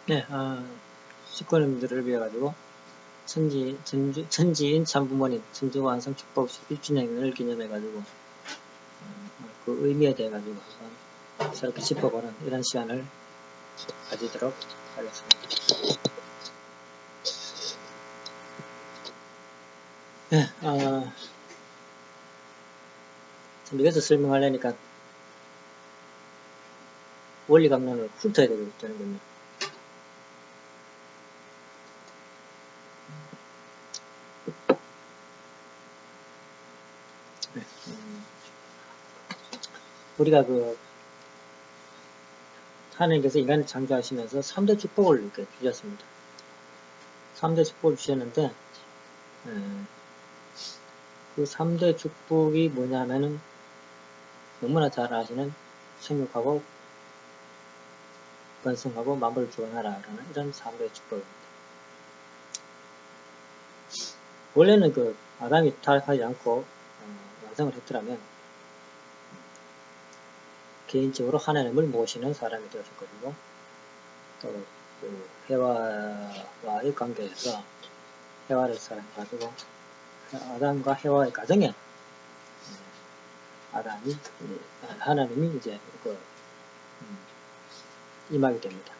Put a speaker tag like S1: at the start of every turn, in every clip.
S1: 네, 식구님들을 위해 가지고 천지인 참부모님 천주완성 축복식 1주년을 기념해 가지고 그 의미에 대해 가지고 한번 새롭게 짚어보는 이런 시간을 가지도록 하겠습니다. 네, 여기서 설명하려니까 원리감론을 훑어야 되는군요. 네, 우리가 하나님께서 인간을 창조하시면서 3대 축복을 이렇게 주셨습니다. 3대 축복을 주셨는데, 그 3대 축복이 뭐냐면은, 너무나 잘 아시는 생육하고, 번성하고, 만물을 주관하라. 라는 이런 3대 축복입니다. 원래는 아담이 타락하지 않고, 완성을 했더라면, 개인적으로 하나님을 모시는 사람이 되었을 것이고, 또, 해와와의 관계에서, 해와를 사랑해가지고, 아담과 해와의 가정에, 하나님이 이제, 임하게 됩니다.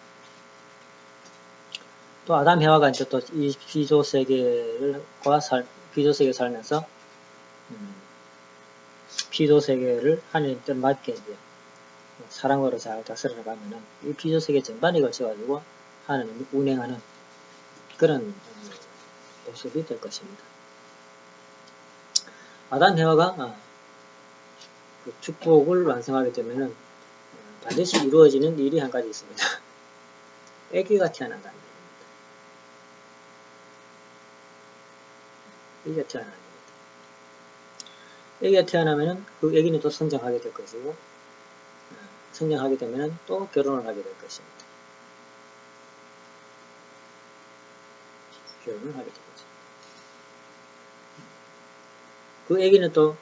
S1: 또 아담 해와가 이제 또 이 비조 세계에 살면서, 비조 세계를 하나님 뜻 맞게 이제, 사랑으로 잘 다스려 나가면은, 이 비조 세계 전반에 걸쳐가지고, 하나님이 운행하는 그런 모습이 될 것입니다. 아담 해와가 그 축복을 완성하게 되면은 반드시 이루어지는 일이 한 가지 있습니다. 아기가 태어난다는 얘기입니다. 아기가 태어나는 겁니다. 아기가 태어나면은 그 아기는 또 성장하게 될 것이고, 성장하게 되면은 또 결혼을 하게 될 것입니다. 결혼을 하게 되겠죠. 그 아기는 또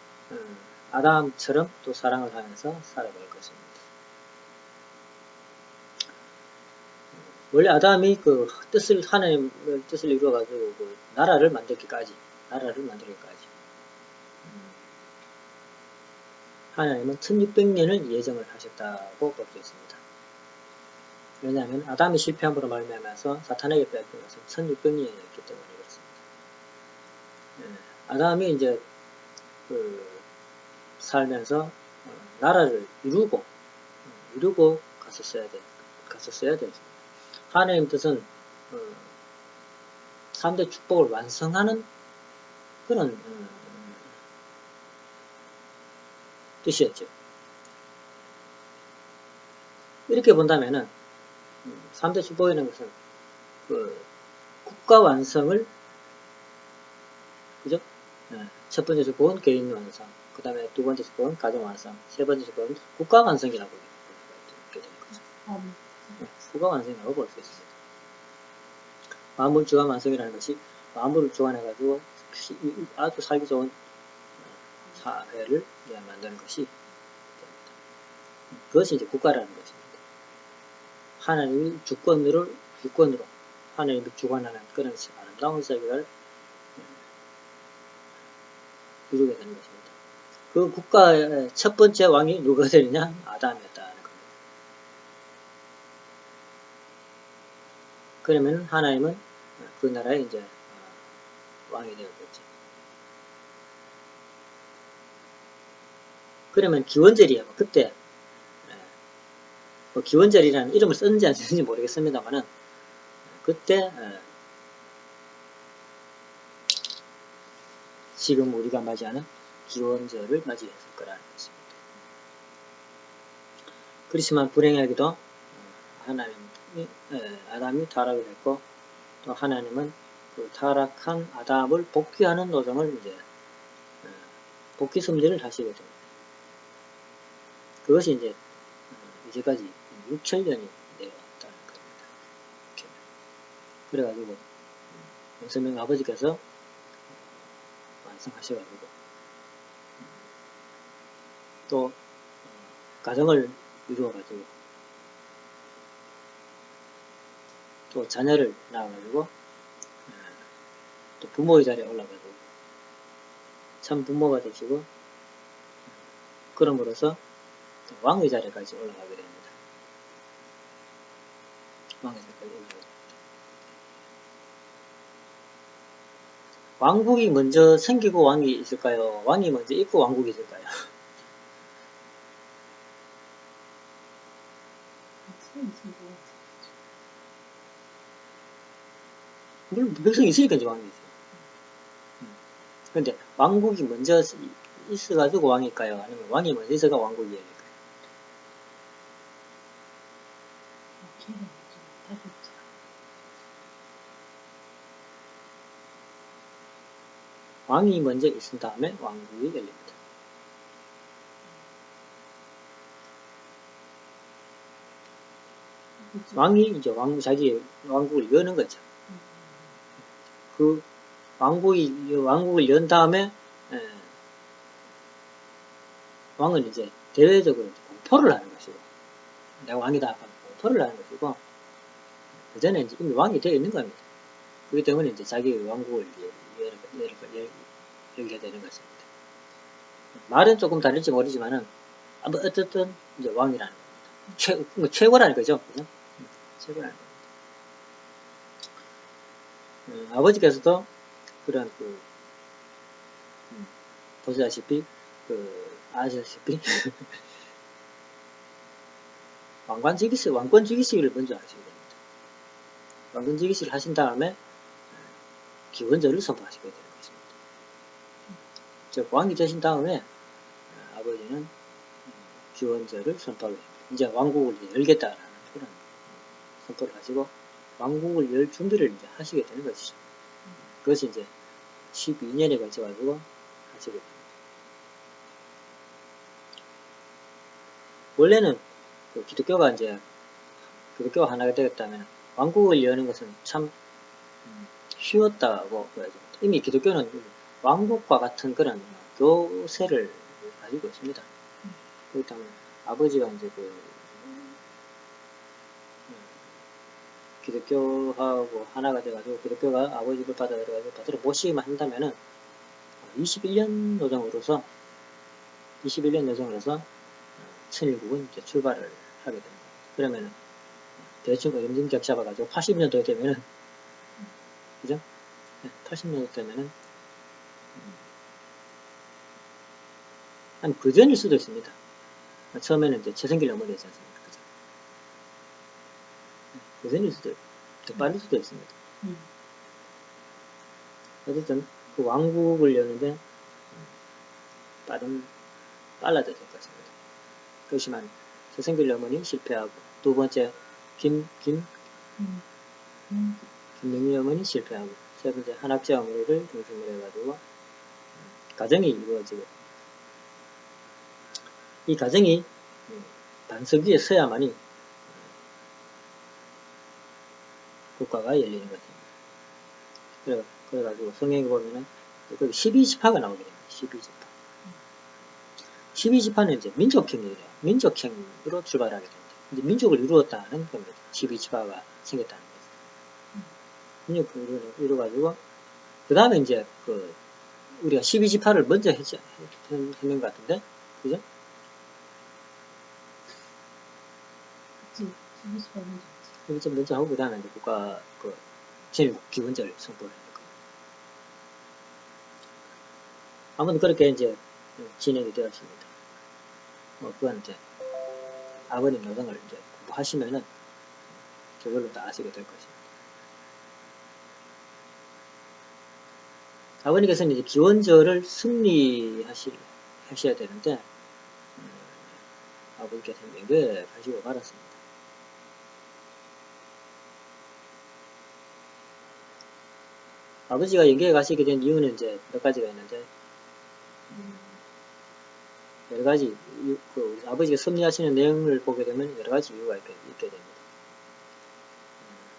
S1: 아담처럼 또 사랑을 하면서 살아갈 것입니다. 원래 아담이 하나님의 뜻을 이루어가지고 나라를 만들기까지 하나님은 1600년을 예정을 하셨다고 볼 수 있습니다. 왜냐하면 아담이 실패함으로 말미암아서 사탄에게 빼앗긴 것은 1600년이었기 때문에 그렇습니다. 아담이 이제 살면서 나라를 이루고 갔었어야 되죠. 하나님 뜻은 3대 축복을 완성하는 그런 뜻이었죠. 이렇게 본다면은 3대 축복이라는 것은 국가 완성을, 그죠? 첫 번째 축복은 개인 완성, 그 다음에 두 번째 축복은 가정 완성, 세 번째 축복은 국가 완성이라고 볼 수가 있게 되는 거죠. 국가 완성이라고 볼 수 있습니다. 만물 주관 완성이라는 것이 만물을 주관해가지고 아주 살기 좋은 사회를 만드는 것이 됩니다. 그것이 이제 국가라는 것입니다. 하나님이 주권으로 하나님이 주관하는 그런 아름다운 세계를 이루게 되는 것입니다. 그 국가의 첫 번째 왕이 누가 되느냐? 아담이었다는 겁니다. 그러면 하나님은 그 나라의 이제 왕이 되었겠죠. 그러면 기원절이에요. 그때 기원절이라는 이름을 썼는지 안 썼는지 모르겠습니다만은 그때 지금 우리가 맞이하는 기원절을 맞이했을 거라는 것입니다. 그렇지만 불행하게도 아담이 타락을 했고, 또 하나님은 그 타락한 아담을 복귀하는 노정을 이제 복귀 섭리를 하시게 됩니다. 그것이 이제 이제까지 6000년이 내려왔다는 겁니다. 그래가지고 영생명 아버지께서 완성하셔가지고 또 가정을 이루어가지고 또 자녀를 낳아가지고 또 부모의 자리에 올라가지고 참 부모가 되시고 그럼으로써 또 왕의 자리까지 올라가게 됩니다. 왕의 자리까지 올라가게 됩니다. 왕국이 먼저 생기고 왕이 있을까요? 왕이 먼저 있고 왕국이 있을까요? 물론 백성이 있으니까 이제 왕이 있어요. 그런데 왕국이 먼저 있어가지고 왕일까요? 아니면 왕이 먼저 있어가 왕국이 열릴까요? 왕이 먼저 있은 다음에 왕국이 열립니다. 왕이 이제 자기 왕국을 여는 거죠. 그 왕국을 연 다음에 왕은 이제 대외적으로 공포를 하는 것이고, 내가 왕이다 하면 공포를 하는 것이고, 그 전에 이제 이미 왕이 되어 있는 겁니다. 그렇기 때문에 이제 자기 왕국을 열게 되는 것입니다. 말은 조금 다를지 모르지만은, 어쨌든 이제 왕이라는 겁니다. 최고라는 거죠. 그죠? 최고라는 겁니다. 아버지께서도 그런 보시다시피 아시다시피 왕권주기식을 먼저 하시게 됩니다. 왕권주기식을 하신 다음에 기원절을 선포하시게 되는 것입니다. 즉 왕이 되신 다음에 아버지는 기원절을 선포하게 됩니다. 이제 왕국을 열겠다라는 그런 선포를 하시고 왕국을 열 준비를 이제 하시게 되는 것이죠. 그것이 이제 12년에 걸쳐가지고 하시게 됩니다. 원래는 기독교가 하나가 되겠다면 왕국을 여는 것은 참 쉬웠다고 보여집니다. 이미 기독교는 왕국과 같은 그런 교세를 가지고 있습니다. 그렇기 때문에 아버지가 이제 기독교하고 하나가 돼가지고 기독교가 아버지를 받으러 모시기만 한다면은 21년 노정으로서 천일국은 이제 출발을 하게 됩니다. 그러면은 대충 염증적 잡아가지고 80년도 되면은 그죠? 80년도 되면은 한 그 전일 수도 있습니다. 처음에는 이제 최성길 어머니 있지 않습니까? 그죠? 그 전일 수도 있고 더 빠를 수도 있습니다. 어쨌든 그 왕국을 여는데 빨라져야 될 것입니다. 그렇지만 최성길 어머니 실패하고 두 번째 김명희 어머니 실패하고 세 번째 한학재 어머니를 중심으로 해가지고 가정이 이루어지고 이 가정이 반석 위에 서야만이 국가가 열리는 것입니다. 그래가지고 성경에 보면은 12지파가 나오게 됩니다. 12지파는 이제 민족행위래요. 민족행위로 출발하게 됩니다. 이제 민족을 이루었다는 겁니다. 12지파가 생겼다는 거죠. 민족을 이루어가지고 그 다음에 이제 우리가 12지파를 먼저 했는 것 같은데, 그죠? 12지파 먼저 하고 그 다음에 이제 국가 제일국 기원절 선포를 했는 겁니다. 아무튼 그렇게 이제 진행이 되었습니다. 그건 이제 아버님 노동을 이제 공부하시면은 저절로 다 아시게 될 것입니다. 아버님께서는 이제 기원절을 승리하셔야 되는데 아버님께서는 연결 가지고 말았습니다. 아버지가 연계에 가시게 된 이유는 이제 몇 가지가 있는데, 여러 가지, 아버지가 섭리하시는 내용을 보게 되면 여러 가지 이유가 있게 됩니다.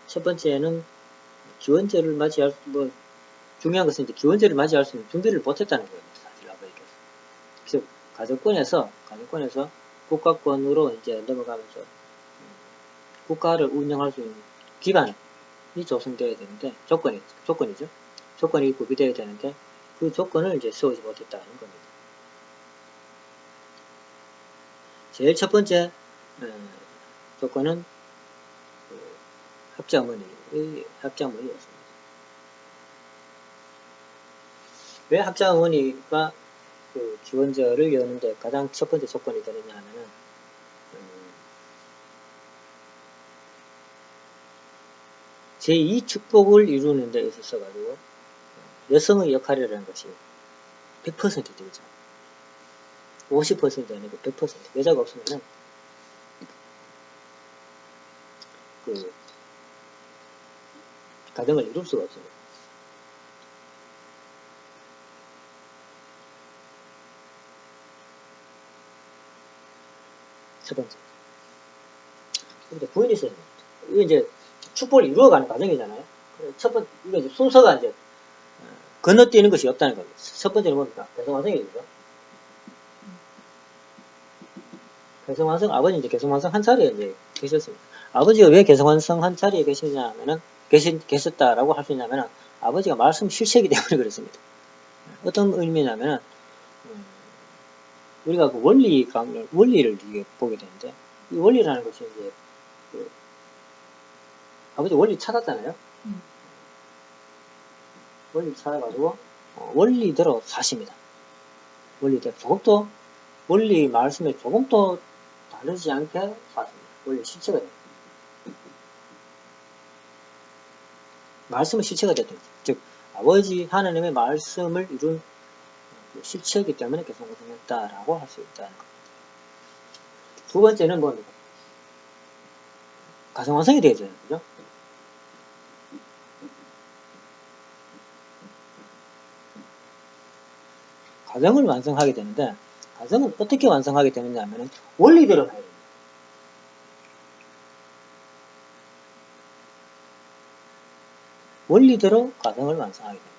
S1: 첫 번째는 기원절을 맞이할, 중요한 것은 이제 기원절을 맞이할 수 있는 준비를 못했다는 거예요, 사실 아버지께서. 그래서 가정권에서 국가권으로 이제 넘어가면서 국가를 운영할 수 있는 기반, 조성되어야 되는데, 조건이죠. 조건이 구비되어야 되는데, 그 조건을 이제 세우지 못했다는 겁니다. 제일 첫 번째, 조건은, 합작문의였습니다. 왜 합작문의가 그 기원절을 여는데 가장 첫 번째 조건이 되느냐 하면은, 제2축복을 이루는 데 있어서 가지고 여성의 역할이라는 것이 100% 되죠. 50% 아니고 100%. 여자가 없으면은 그 가정을 이룰 수가 없습니다. 첫 번째. 부인이 있어야 됩니다. 이게 이제 축복을 이루어가는 과정이잖아요. 첫 번째, 이거 이제 순서가 이제 건너뛰는 것이 없다는 겁니다. 첫 번째는 뭡니까? 개성완성이죠. 개성완성, 아버지 이제 개성완성 한 자리에 이제 계셨습니다. 아버지가 왜 개성완성 한 자리에 계시냐 하면은, 계셨다라고 할 수 있냐면은, 아버지가 말씀 실체이기 때문에 그렇습니다. 어떤 의미냐면은, 우리가 그 원리를 이게 보게 되는데, 이 원리라는 것이 이제, 아버지 원리 찾았잖아요. 원리 찾아가지고, 원리대로 사십니다. 원리대로. 조금도, 원리 말씀에 조금도 다르지 않게 사십니다. 원리 실체가 됩니다. 말씀은 실체가 됐던 거죠. 즉, 아버지 하나님의 말씀을 이룬 실체이기 때문에 개성완성했다라고 할 수 있다는 겁니다. 두 번째는 뭡니까? 가정완성이 되어야 되는 거죠. 가정을 완성하게 되는데, 가정은 어떻게 완성하게 되느냐 하면 원리대로 가야 됩니다. 원리대로 가정을 완성하게 됩니다.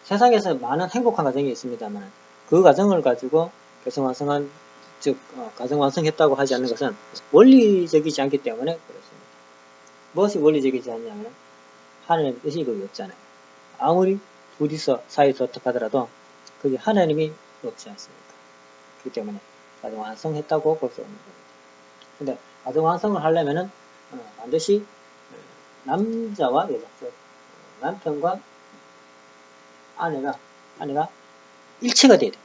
S1: 세상에서 많은 행복한 가정이 있습니다만 그 가정을 가지고 개성완성한, 즉 가정 완성했다고 하지 않는 것은 원리적이지 않기 때문에 그렇습니다. 무엇이 원리적이지 않냐면 하나님의 뜻이 거기 없잖아요. 아무리 둘이서 사이에서 어떻게 하더라도 거기 하나님이 없지 않습니까? 그렇기 때문에 가정 완성했다고 볼 수 없는 겁니다. 근데 가정 완성을 하려면은 반드시 남자와 여자, 남편과 아내가 일체가 돼야 돼요.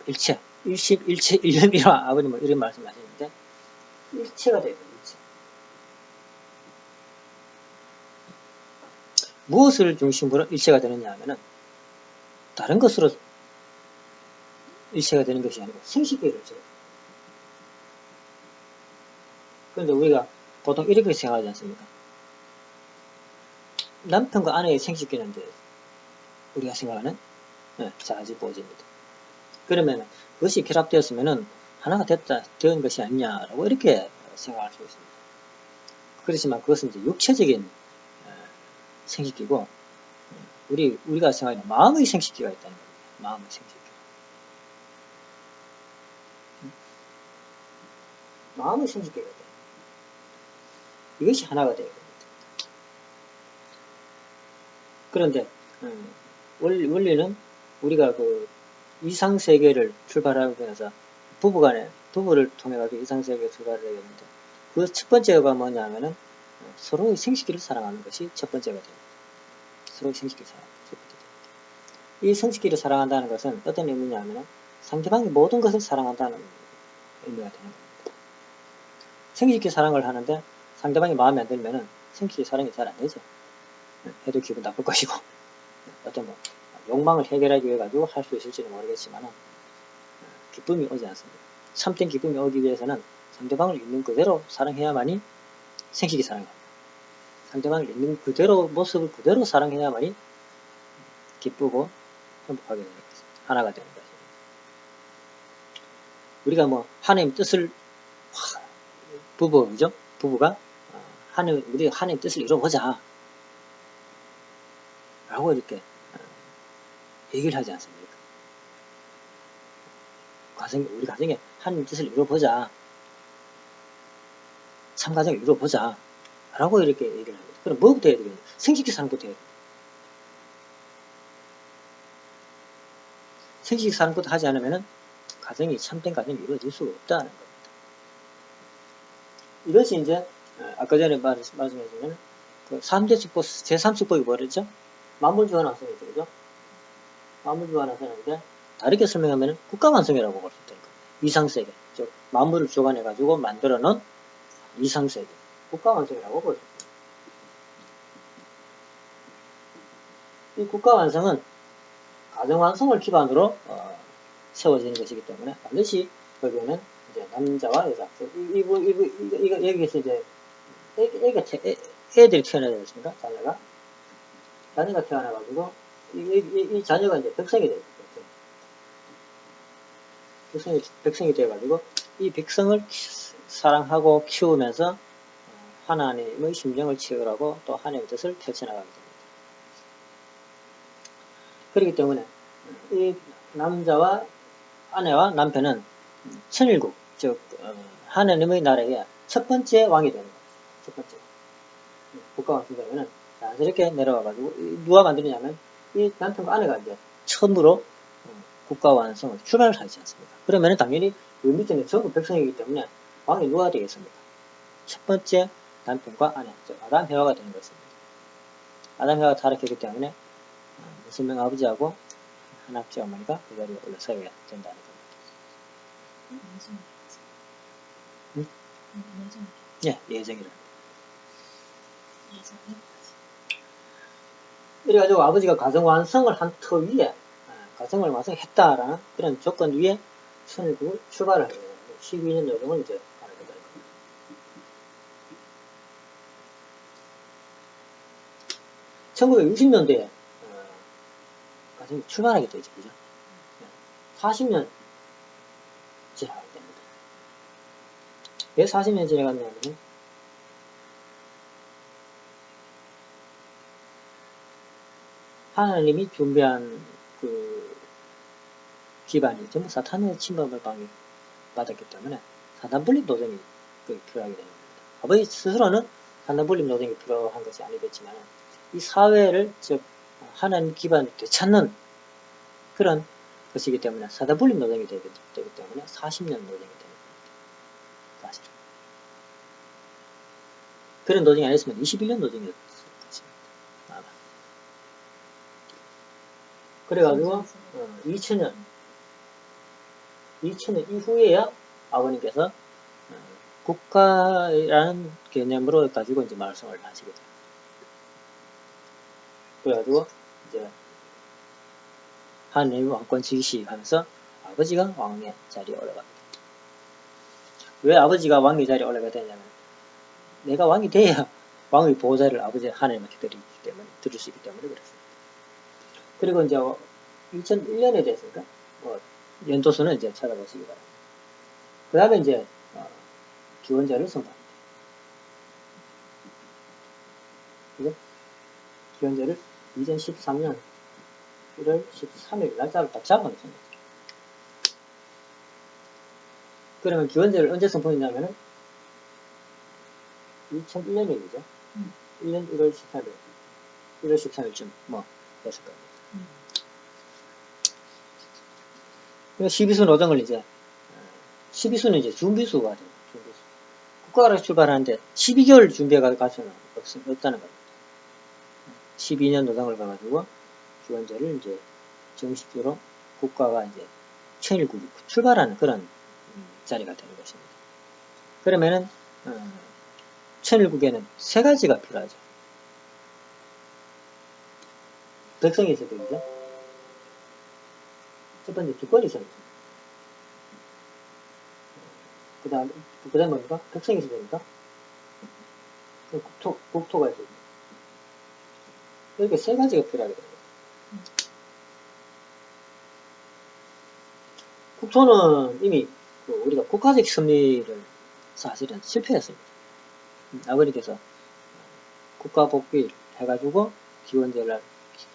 S1: 일체, 일념이라 아버님은 이런 말씀 하시는데, 일체가 돼야 돼요. 일체. 무엇을 중심으로 일체가 되느냐 하면은, 다른 것으로 일체가 되는 것이 아니고, 생식기를 줘요. 그런데 우리가 보통 이렇게 생각하지 않습니까? 남편과 아내의 생식기는 이제, 우리가 생각하는, 자지보지입니다. 그러면 그것이 결합되었으면은 하나가 된 것이 아니냐라고 이렇게 생각할 수 있습니다. 그렇지만 그것은 이제 육체적인 생식기고, 우리가 생각하는 마음의 생식기가 있다는 겁니다. 마음의 생식기. 마음의 생식기가 있다. 이것이 하나가 되어야 됩니다. 그런데 원리는 우리가 그 이상세계를 출발하고 해서 부부를 통해 가지고 이상세계에 출발을 해야 되는데, 그 첫 번째가 뭐냐면은 서로의 생식기를 사랑하는 것이 첫 번째가 됩니다. 서로의 생식기를 사랑하는 것이 첫 번째 됩니다. 이 생식기를 사랑한다는 것은 어떤 의미냐면은 상대방의 모든 것을 사랑한다는 의미가 되는 겁니다. 생식기 사랑을 하는데 상대방이 마음에 안 들면은 생식기 사랑이 잘 안 되죠. 해도 기분 나쁠 것이고, 어떤 욕망을 해결하기 위해 가지고 할 수 있을지는 모르겠지만 기쁨이 오지 않습니다. 참된 기쁨이 오기 위해서는 상대방을 있는 그대로 사랑해야만이 생식기 사랑입니다. 상대방을 있는 그대로, 모습을 그대로 사랑해야만이 기쁘고 행복하게 되는 것입니다. 하나가 되는 것입니다. 우리가 하나님 뜻을, 부부죠? 부부가 우리가 하나님 뜻을 이뤄보자 라고 이렇게 얘기를 하지 않습니까? 우리 가정에 하나님 뜻을 이뤄보자, 참 가정을 이뤄보자 라고 이렇게 얘기를 합니다. 그럼 뭐부터 해야 되겠냐? 생식기사항부터 해야 됩니다. 생식기사항부터 하지 않으면 가정이 참된 가정이 이루어질 수가 없다는 겁니다. 이것이 이제 아까 전에 말씀해주면 그 3대 축복, 제3축복이 뭐랬죠? 만물주관완성이죠. 그죠? 만물주관완성인데 다르게 설명하면 국가완성이라고 볼 수 있다는 겁니다. 이상세계, 즉 만물을 주관해가지고 만들어 놓은 이상세계, 국가완성이라고 볼 수 있습니다. 이 국가완성은 가정완성을 기반으로 세워지는 것이기 때문에 반드시 거기에는 이제 남자와 여자, 여기에서 이제 애들이 태어나야 되겠습니까? 자녀가 태어나가지고 이 자녀가 이제 백성이 되죠. 백성이 되어가지고 이 백성을 사랑하고 키우면서 하나님의 심령을 채우라고 또 하나님의 뜻을 펼쳐나가게 됩니다. 그렇기 때문에 이 남자와 아내와 남편은 천일국, 즉 하나님의 나라의 첫 번째 왕이 되는 거죠. 첫 번째 국가왕성되면은 자연스럽게 내려와가지고 누가 만드느냐면 이 남편과 아내가 이제 처음으로 국가완성을 출발을 하지 않습니까? 그러면 당연히 그 밑에는 전부 백성이기 때문에 왕이 누가 되겠습니까? 첫 번째 남편과 아내, 즉 아담 해와가 되는 것입니다. 아담 해와가 타락했기 때문에 무슬명 아버지하고 하나님의 어머니가 그 자리에 올라서야 된다는 겁니다. 예, 예정이랍니다. 이래가지고 아버지가 가정 완성을 한 터 위에 가정을 완성했다라는 그런 조건 위에 천일국을 출발을 해요. 12년 여정을 이제 하게 된다는 겁니다. 음. 1960년대에 가정이 출발하게 되죠. 그죠? 40년 지나가게 됩니다. 왜 40년 지나갔냐면 하나님이 준비한 그 기반이 전부 사탄의 침범을 받았기 때문에 사단분립 노정이 필요하게 되는 겁니다. 아버지 스스로는 사단분립 노정이 필요한 것이 아니겠지만 이 사회를 즉 하나님 기반을 되찾는 그런 것이기 때문에 사단분립 노정이 되기 때문에 40년 노정이 되는 겁니다. 사실 그런 노정이 아니었으면 21년 노정이었을 것입니다. 아마. 그래가지고 2000년 이후에야 아버님께서 국가라는 개념으로 가지고 이제 말씀을 하시게 돼요. 그래가지고 이제 하나님의 왕권 지시하면서 아버지가 왕의 자리에 올라갑니다. 왜 아버지가 왕의 자리에 올라가야 되냐면 내가 왕이 돼야 왕의 보호자를 아버지 하나님한테 드릴 수 있기 때문에 그렇습니다. 그리고 이제 2001년에 됐으니까 연도수는 이제 찾아보시기 바랍니다. 그 다음에 이제 기원제를 선포합니다. 그죠? 기원제를 2013년 1월 13일 날짜를 딱 잡아놓습니다. 그러면 기원제를 언제 선포했냐면은 2001년이죠. 1년 1월 13일쯤 됐을 겁니다. 그러니까 12수 노정을 이제 12수는 이제 준비수가 돼요. 준비수. 국가가 출발하는데 12개월 준비가 갈 수는 없다는 겁니다. 12년 노정을 가가지고 기원제를 이제 정식으로 국가가 이제 천일국이 출발하는 그런 자리가 되는 것입니다. 그러면은 천일국에는 세 가지가 필요하죠. 백성이 있어야 되겠죠. 첫 번째 주권이 있어야 됩니다. 그 다음에 뭡니까? 백성이 있어야 됩니까? 국토가 있어야 됩니다. 이렇게 세 가지가 필요하게 됩니다. 국토는 이미 우리가 국가적 승리를 사실은 실패했습니다. 아버님께서 국가 복귀를 해가지고 기원제를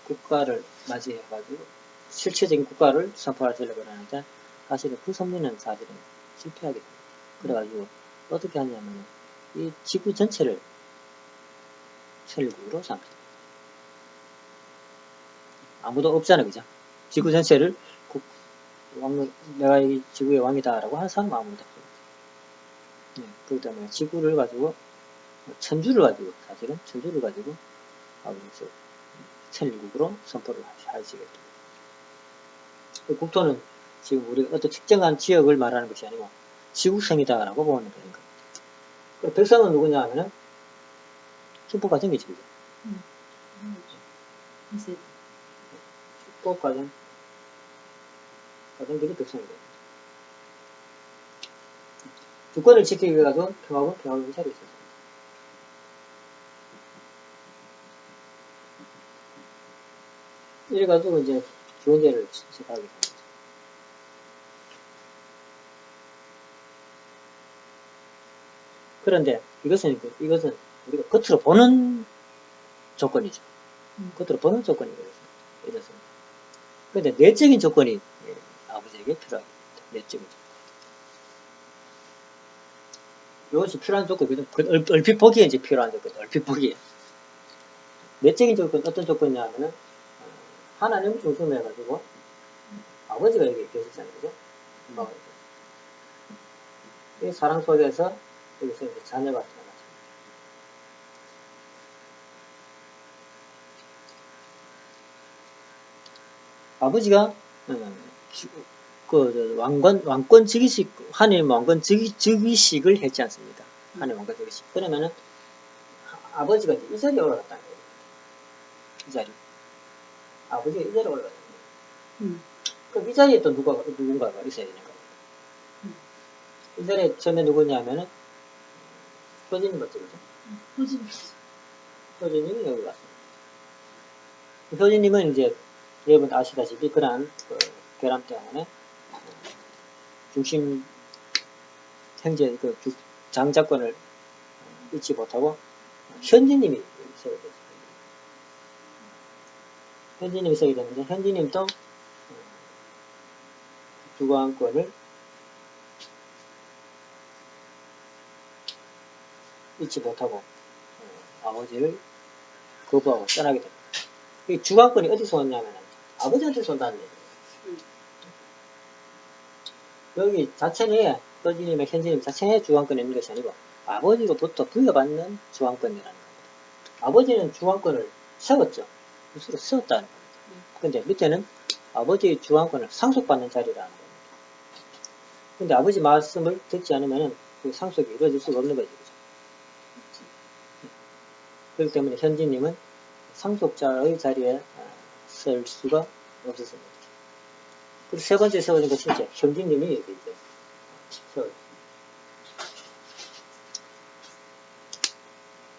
S1: 국가를 맞이해가지고 실체적인 국가를 선포하시려고 하는데 사실은 그 섭리는 사실은 실패하게 됩니다. 그래가지고 어떻게 하냐면 이 지구 전체를 천일국으로 삼습니다. 아무도 없잖아, 그죠? 지구 전체를 내가 이 지구의 왕이다라고 하는 사람은 아무도 없습니다. 네, 그렇기 때문에 지구를 가지고 천주를 가지고 사실은 천주를 가지고 천일국으로 선포를 하시게 됩니다. 국토는 지금 우리가 어떤 특정한 지역을 말하는 것이 아니고 지구성이다라고 보면 되는 겁니다. 그 백성은 누구냐 하면은 축복가정이죠. 축복가정들이 백성이 됩니다. 주권을 지키기 위해서 평화군 자리에 있었습니다. 이래가지고 이제 기원제를 시작하게 됩니다. 그런데 이것은 우리가 겉으로 보는 조건이죠. 겉으로 보는 조건이 이렇습니다. 그런데 내적인 조건이 아버지에게 필요합니다. 내적인 조건. 이것이 필요한 조건이거든. 얼핏 보기에 이제 필요한 조건, 얼핏 보기에. 내적인 조건, 어떤 조건이냐 하면은, 하나님 중심해가지고, 아버지가 여기 계시잖아요. 그죠? 엄마가 이 사랑 속에서, 여기서 이제 자녀가 태어나죠. 아버지가, 왕권 즉위식, 하나님 왕권 즉위식을 했지 않습니까? 하나님 왕권 즉위식. 그러면은, 아버지가 이제 이 자리에 올라갔다는 거예요. 이 자리. 아버지가 이 자리에 올라갔다는 거예요. 그럼 이 자리에 또 누군가가 있어야 되는 거예요. 이 자리에 처음에 누구냐면은, 효진이 맞죠, 그죠? 효진님이 여기 왔습니다. 효진님은 이제, 여러분 아시다시피, 그러한, 결함 때문에, 중심, 현재 장자권을 잃지 못하고, 현지님이 있어야 되죠. 현지님이 있어야 되는데, 현지님도 주관권을 잃지 못하고, 아버지를 거부하고 떠나게 됩니다. 이 주관권이 어디서 왔냐면, 아버지한테서 온다는 얘기예요. 여기 자체에, 효진님의 현지님 자체에 주관권이 있는 것이 아니고, 아버지로부터 부여받는 주관권이라는 겁니다. 아버지는 주관권을 세웠죠. 스스로 세웠다는 겁니다. 근데 밑에는 아버지의 주관권을 상속받는 자리라는 겁니다. 근데 아버지 말씀을 듣지 않으면 그 상속이 이루어질 수가 없는 거죠. 그렇기 때문에 현지님은 상속자의 자리에 설 수가 없었습니다. 그리고 세 번째 세워진 것이 이제 현지님이 이렇게 이제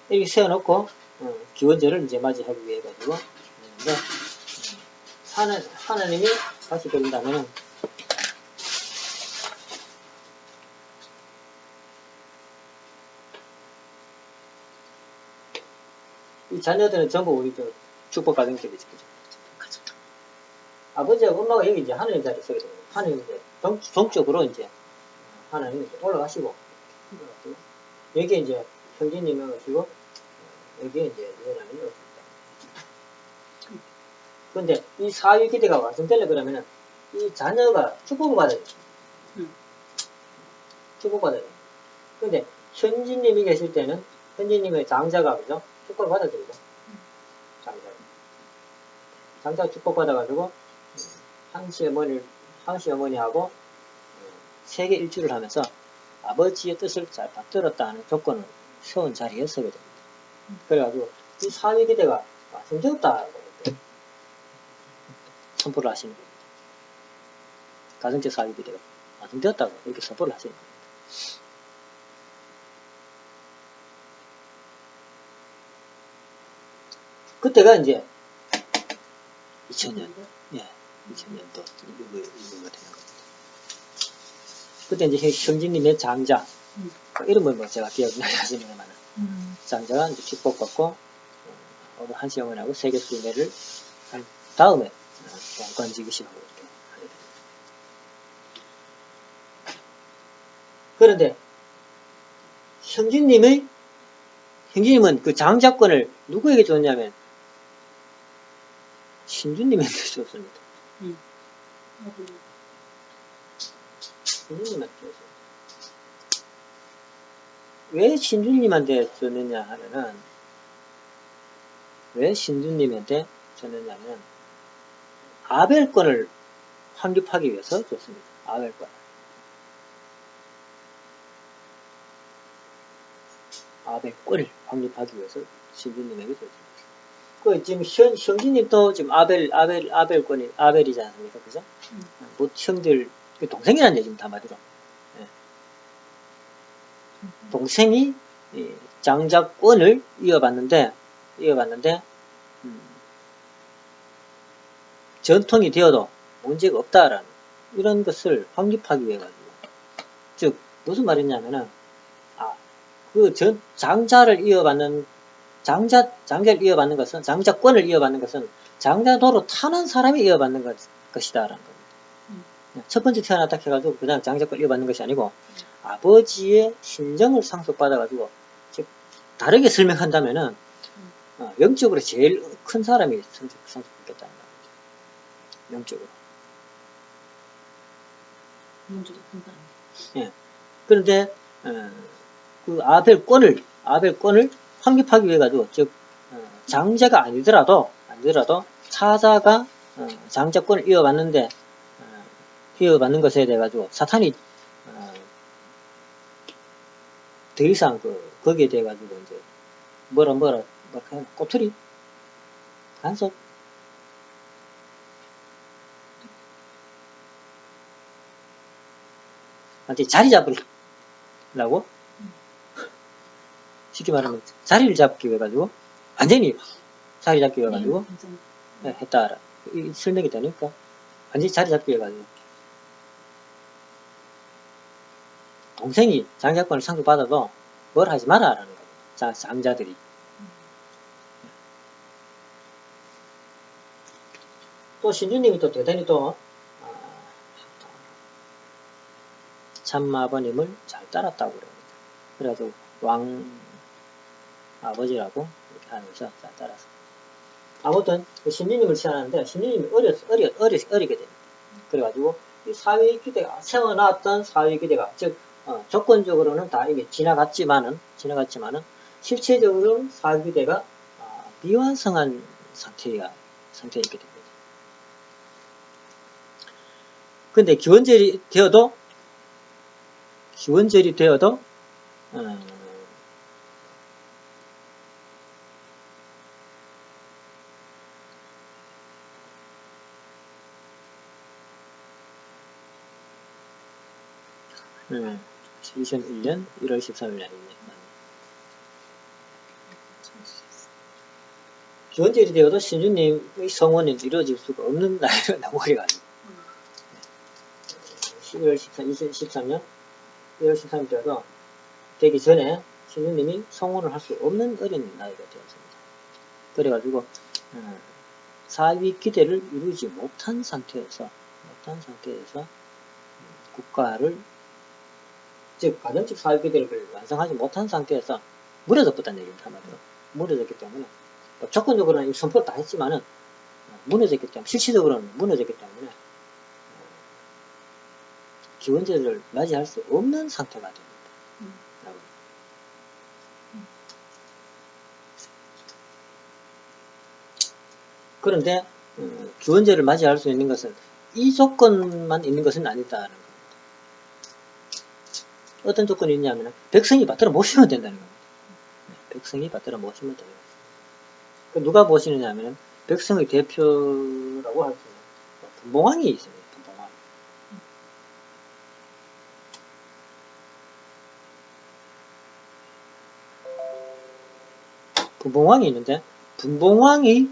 S1: 이렇게 세워놓고 기원제를 이제 맞이하기 위해 가지고 하나님이 다시 그런다면은 이 자녀들은 전부 우리 축복 가정들이죠. 아버지하고 엄마가 여기 이제 하나님 자리에 서게 됩니다. 하나님 이제 종적으로 이제 하나님이 올라가시고 여기에 이제 형제님이 오시고 여기에 이제 예언하는 게 없습니다. 그런데 이 사위 기대가 완성되려 그러면은 이 자녀가 축복을 받아야 돼요. 축복받아야 돼요. 그런데 현지님이 계실 때는 현지님의 장자가 그죠? 축복을 받아들이죠. 장자가 축복받아가지고 한시 어머니하고 세계 일주를 하면서 아버지의 뜻을 잘 받들었다 하는 조건을 세운 자리에 서게 됩니다. 그래가지고 이 사위 기대가 완성되었다고 선포를 하시는 겁니다. 가정적 사위 기대가 완성되었다고 이렇게 선포를 하시는 겁니다. 그때가 이제 2000년도, 예, 2000년도 이거가 되는 겁니다. 그때 이제 형제님의 장자, 이름은 뭐 제가 기억이 나지 않습니다만, 장자가 이제 축복받고, 한시 영원하고 세계 순회를 한 다음에, 왕관지기식하고 이렇게 하게 됩니다. 그런데, 형제님은 그 장자권을 누구에게 줬냐면 신주님한테 줬습니다. 신주님한테 줬어요. 왜 신주님한테 줬느냐 하면은, 왜 신주님한테 줬느냐면, 아벨권을 확립하기 위해서 줬습니다. 아벨권. 아벨권을 확립하기 위해서 신주님에게 줬습니다. 그 지금 형제님도 지금 아벨권이 아벨이지 않습니까? 그죠? 뭐 형들 동생이라는 얘기입니다. 한마디로. 예. 동생이 장자권을 이어받는데 전통이 되어도 문제가 없다라는 이런 것을 확립하기 위해 가지고, 즉 무슨 말이냐면은 장자를 이어받는 것은, 장자권을 이어받는 것은 장자도로 타는 사람이 이어받는 것이다라는 겁니다. 첫 번째 태어났다 해가지고 그냥 장자권을 이어받는 것이 아니고, 아버지의 신정을 상속받아가지고, 즉 다르게 설명한다면은 영적으로 제일 큰 사람이 상속받겠다는 겁니다. 영적으로.
S2: 영적으로 큰 사람.
S1: 예. 그런데 그 아벨권을 확립하기 위해 가지고, 즉 장자가 아니더라도 사자가 장자권을 이어받는 것에 대해 가지고 사탄이 더 이상 거기에 대해 가지고 이제 뭐라 꼬투리 간섭 완전히 자리 잡으려고, 쉽게 말하면 자리를 잡기 위해 가지고, 완전히 자리 잡기 위해 가지고 했다. 이 설명이 되니까 완전히 자리 잡기 위해 가지고, 동생이 장자권을 상속받아도 뭘 하지 마라라는 거예요. 장자들이. 또 신주님이 또 대단히 또 참아버님을 잘 따랐다고 그럽니다. 그래가지고 왕 아버지라고 이렇게 하면서 잘 따라서. 아무튼 신주님을 시작하는데, 신주님이 어리게 됩니다. 그래가지고 이 사회 기대가, 세워놨던 사회 기대가, 즉 조건적으로는 다 이미 지나갔지만은 실체적으로는 사회 기대가 미완성한 상태에 있게 됩니다. 근데 기원절이 되어도 2001년 1월 13일 날입니다. 기원절이 되어도 신주님의 성원이 이루어질 수가 없는 날이 너무 오래가지고 2013년 1월 13일 때도 되기 전에 신주님이 성원을 할 수 없는 어린 나이가 되었습니다. 그래가지고 사위 기대를 이루지 못한 상태에서 국가를, 즉 가정적 사회 기대를 완성하지 못한 상태에서 무너졌다는 얘기입니다. 한마디로 무너졌기 때문에, 조건적으로는 선포를 다 했지만은 무너졌기 때문에, 실질적으로는 무너졌기 때문에 기원제를 맞이할 수 없는 상태가 됩니다. 그런데 기원제를 맞이할 수 있는 것은 이 조건만 있는 것은 아니다라는 겁니다. 어떤 조건이 있냐면 백성이 받들어 모시면 된다는 겁니다. 백성이 받들어 모시면 됩니다. 누가 모시느냐 하면 백성의 대표라고 할 수 있는 분봉왕이 있습니다. 분봉왕이 있는데, 분봉왕이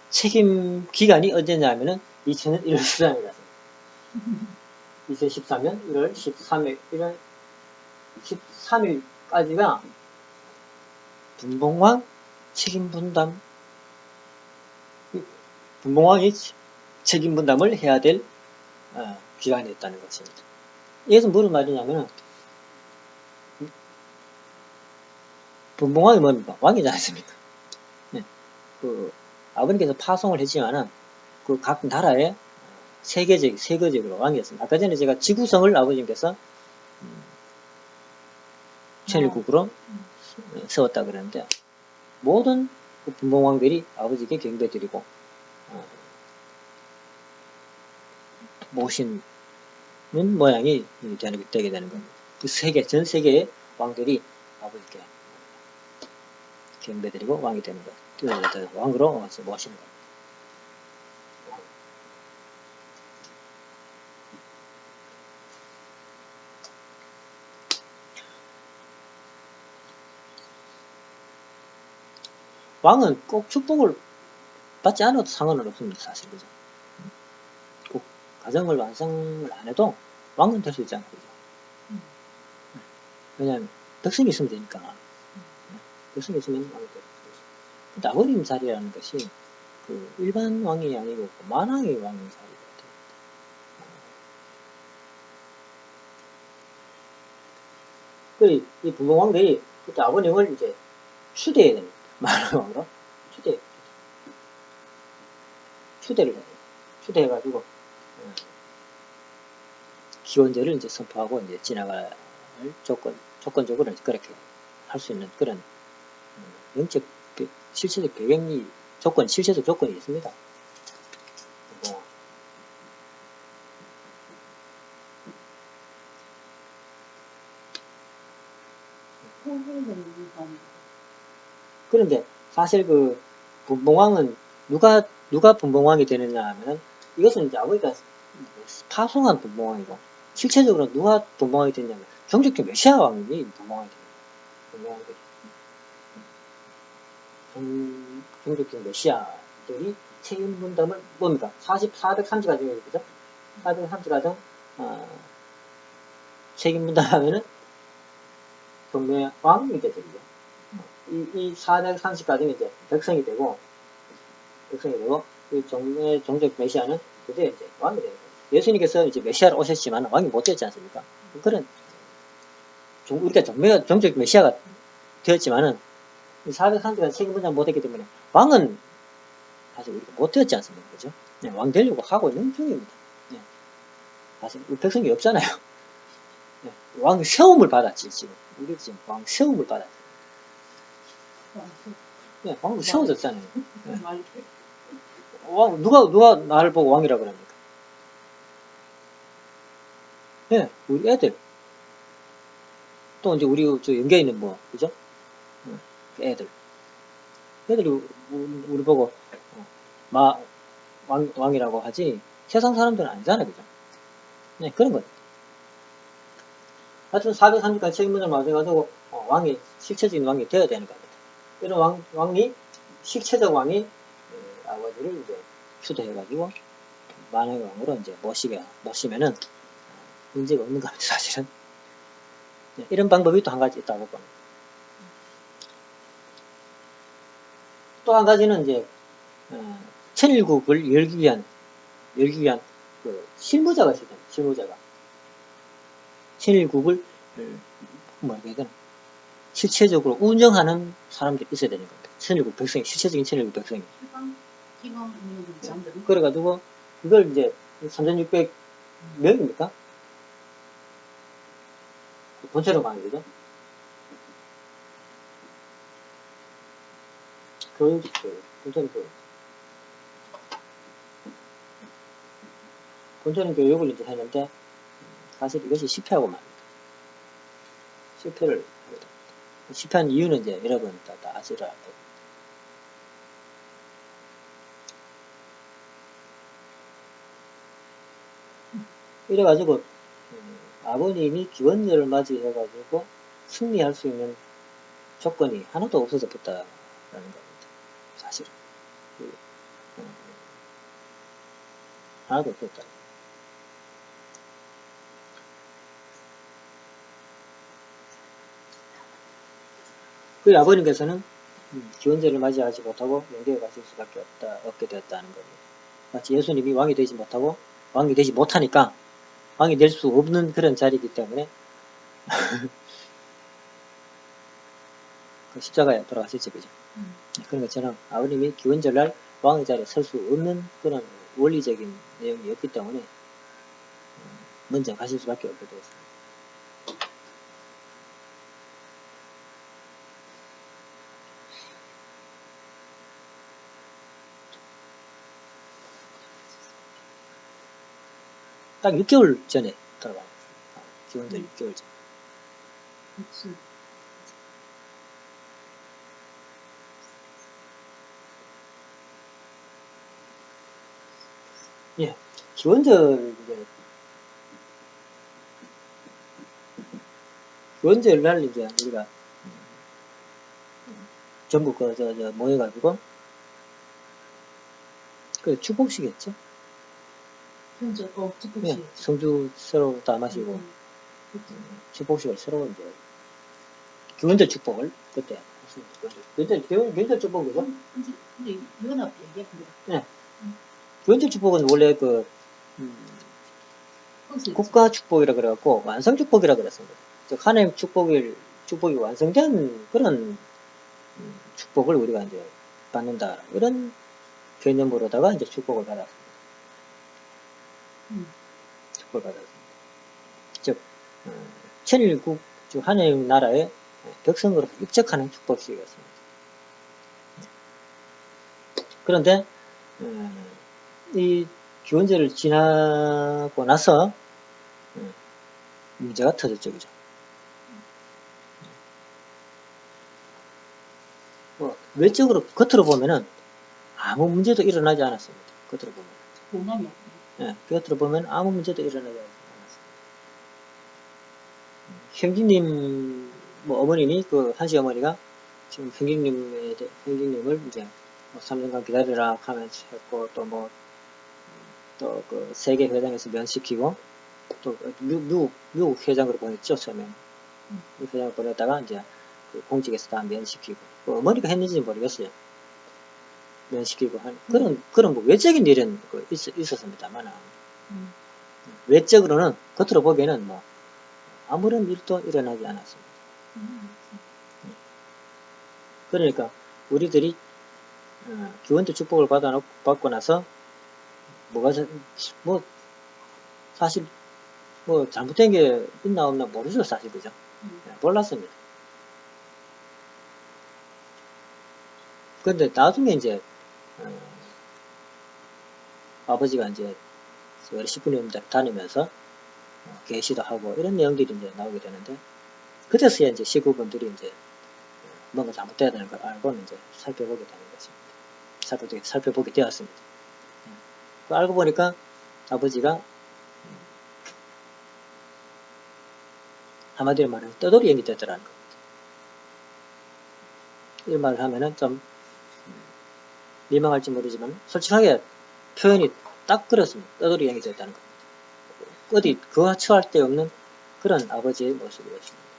S1: 책임 기간이 언제냐 하면은 2000년 1월 13일이었습니다. 2013년 1월 13일까지가 분봉왕 책임 분담, 분봉왕이 책임 분담을 해야 될 기간이었다는 것입니다. 이것은 무슨 말이냐면은 분봉왕이 뭡니까? 왕이지 않습니까? 네. 그 아버님께서 파송을 했지만은 그 각 나라의 세계적으로 왕이었습니다. 아까 전에 제가 지구성을 아버님께서 천일국으로 세웠다 그러는데 모든 그 분봉왕들이 아버지께 경배드리고 모시는 모양이 되게 되는 겁니다. 그 전 세계의 왕들이 아버지께 경배드리고 왕이 되는 거예요. 왕으로 모시는 거예요. 왕은 꼭 축복을 받지 않아도 상관은 없습니다. 사실 그죠? 꼭 가정을 완성을 안 해도 왕은 될 수 있잖아요. 그죠? 왜냐하면 덕성이 있으면 되니까. 덕성이 있으면 왕이 되죠. 근데 아버님 자리라는 것이 그 일반 왕이 아니고 만왕의 왕의 자리가 돼요. 이 분봉왕들이 그때 아버님을 이제 추대해야 됩니다. 만왕의 왕으로 추대를 해요. 추대해가지고 기원제를 이제 선포하고 이제 지나갈 조건적으로 그렇게 할 수 있는 그런 영적 실체적 배경이 실체적 조건이 있습니다. 그런데 사실 그 분봉왕은 누가 분봉왕이 되느냐 하면은 이것은 이제 아버지가 파송한 분봉왕이고 실체적으로 누가 분봉왕이 되냐면 종족교 메시아 왕이 분봉왕이 됩니다. 분봉왕들이 종족교 메시아들이 책임 분담을 뭡니까? 430가정이죠, 그죠? 430가정 책임 분담하면은 종묘왕이 되죠. 이 430가정이 이제 백성이 되고 이 종족 메시아는 그때 이제 왕이 되는 거예요. 예수님께서 이제 메시아로 오셨지만 왕이 못 되었지 않습니까? 그런 우리가 종족 메시아가 되었지만은 이 430가정 책임 분담 못 했기 때문에 왕은 사실 우리가 못 되었지 않습니까? 그죠? 네, 왕 되려고 하고 있는 중입니다. 네. 사실 우리 백성이 없잖아요. 네, 왕 세움을 받았지 지금. 우리 지금 왕 세움을 받았지. 네, 왕도 세워졌잖아요. 네. 누가 나를 보고 왕이라고 합니까? 네, 우리 애들. 또 이제 우리 연계에 있는 그죠? 애들이 우리 보고 왕이라고 하지 세상 사람들은 아니잖아요, 그죠? 네, 그런 거죠. 하여튼 430가지 책임문을 맞아가지고 실체적인 왕이 되어야 되는 겁니다. 이런 실체적 왕이 아버지를 이제 추대해가지고 만왕의 왕으로 이제 모시면은 문제가 없는 겁니다, 사실은. 네, 이런 방법이 또 한 가지 있다고 봅니다. 또 한 가지는 이제 천일국을 열기 위한 그 실무자가 있어야 됩니다. 실무자가 천일국을 실체적으로 운영하는 사람들이 있어야 되는 겁니다. 천일국 백성이 실체적인 천일국 백성이. 그래가지고 그걸 이제 3,600명입니까? 본체로 가는 거죠. 본체는 교육을 이제 했는데 사실 이것이 실패하고 맙니다. 실패를 합니다. 실패한 이유는 이제 여러분 다 아시라 할 겁니다. 이래가지고 아버님이 기원제를 맞이해가지고 승리할 수 있는 조건이 하나도 없어져 붙다라는 겁니다. 사실은 하나도 없었다. 그 아버님께서는 기원제를 맞이하지 못하고 영계에 가실 수밖에 없게 되었다는 겁니다. 마치 예수님이 왕이 되지 못하니까 왕이 될 수 없는 그런 자리이기 때문에 그 십자가에 돌아가셨죠, 그죠? 그런 것처럼 아버님이 기원절날 왕의 자리에 설 수 없는 그런 원리적인 내용이었기 때문에 먼저 가실 수밖에 없게 되었습니다. 딱 6개월 전에 돌아가셨어요. 기원절 6개월 전. 예, 기원절 날 이제 우리가 전부 모여가지고 그 축복식이었죠.
S2: 축복식.
S1: 예, 성주 서로 다 마시고 축복식을 서로 이제 기원절 축복을 그때 기원절 축복이죠.
S2: 근데 이건 어때요?
S1: 예. 기원절 축복은 원래 국가 축복이라 그래갖고 완성 축복이라 그랬습니다. 즉 하나님 축복이 완성된 그런 축복을 우리가 이제 받는다 이런 개념으로다가 이제 축복을 받았습니다. 축복을 받았습니다. 즉 천일국 즉 하나님 나라의 백성으로 입적하는 축복식이었습니다. 그런데 이 기원절을 지나고 나서 문제가 터졌죠, 그죠? 외적으로 겉으로 보면은 아무 문제도 일어나지 않았습니다. 겉으로 보면. 예, 겉으로 보면 아무 문제도 일어나지 않았습니다. 형제님 어머님이 그 한시 어머니가 지금 형제님을 이제 3년간 기다리라 하면서 했고 또 그 세계 회장에서 면시키고 또 미국 회장으로 보냈죠, 처음에. 미국 회장으로 보냈다가 이제 그 공직에서 다 면시키고 어머니가 했는지는 모르겠어요. 면시키고 한 그런 뭐 외적인 일은 있었습니다만 외적으로는 겉으로 보기에는 뭐 아무런 일도 일어나지 않았습니다. 그러니까 우리들이 기원절 축복을 받고 나서 사실 잘못된 게 있나 없나 모르죠, 사실. 그죠? 몰랐습니다. 근데 나중에 이제 아버지가 이제 10분에 다니면서 계시도 하고 이런 내용들이 이제 나오게 되는데 그때서야 이제 시구분들이 이제 뭔가 잘못돼야 되는 걸 알고는 이제 살펴보게 되는 것입니다. 살펴보게 되었습니다. 알고 보니까 아버지가 한마디로 말하면 떠돌이 연기 되더라는 겁니다. 이 말을 하면은 좀 민망할지 모르지만 솔직하게 표현이 딱 그렇습니다. 떠돌이 연기 됐다는 겁니다. 어디 그와 처할 데 없는 그런 아버지의 모습이었습니다.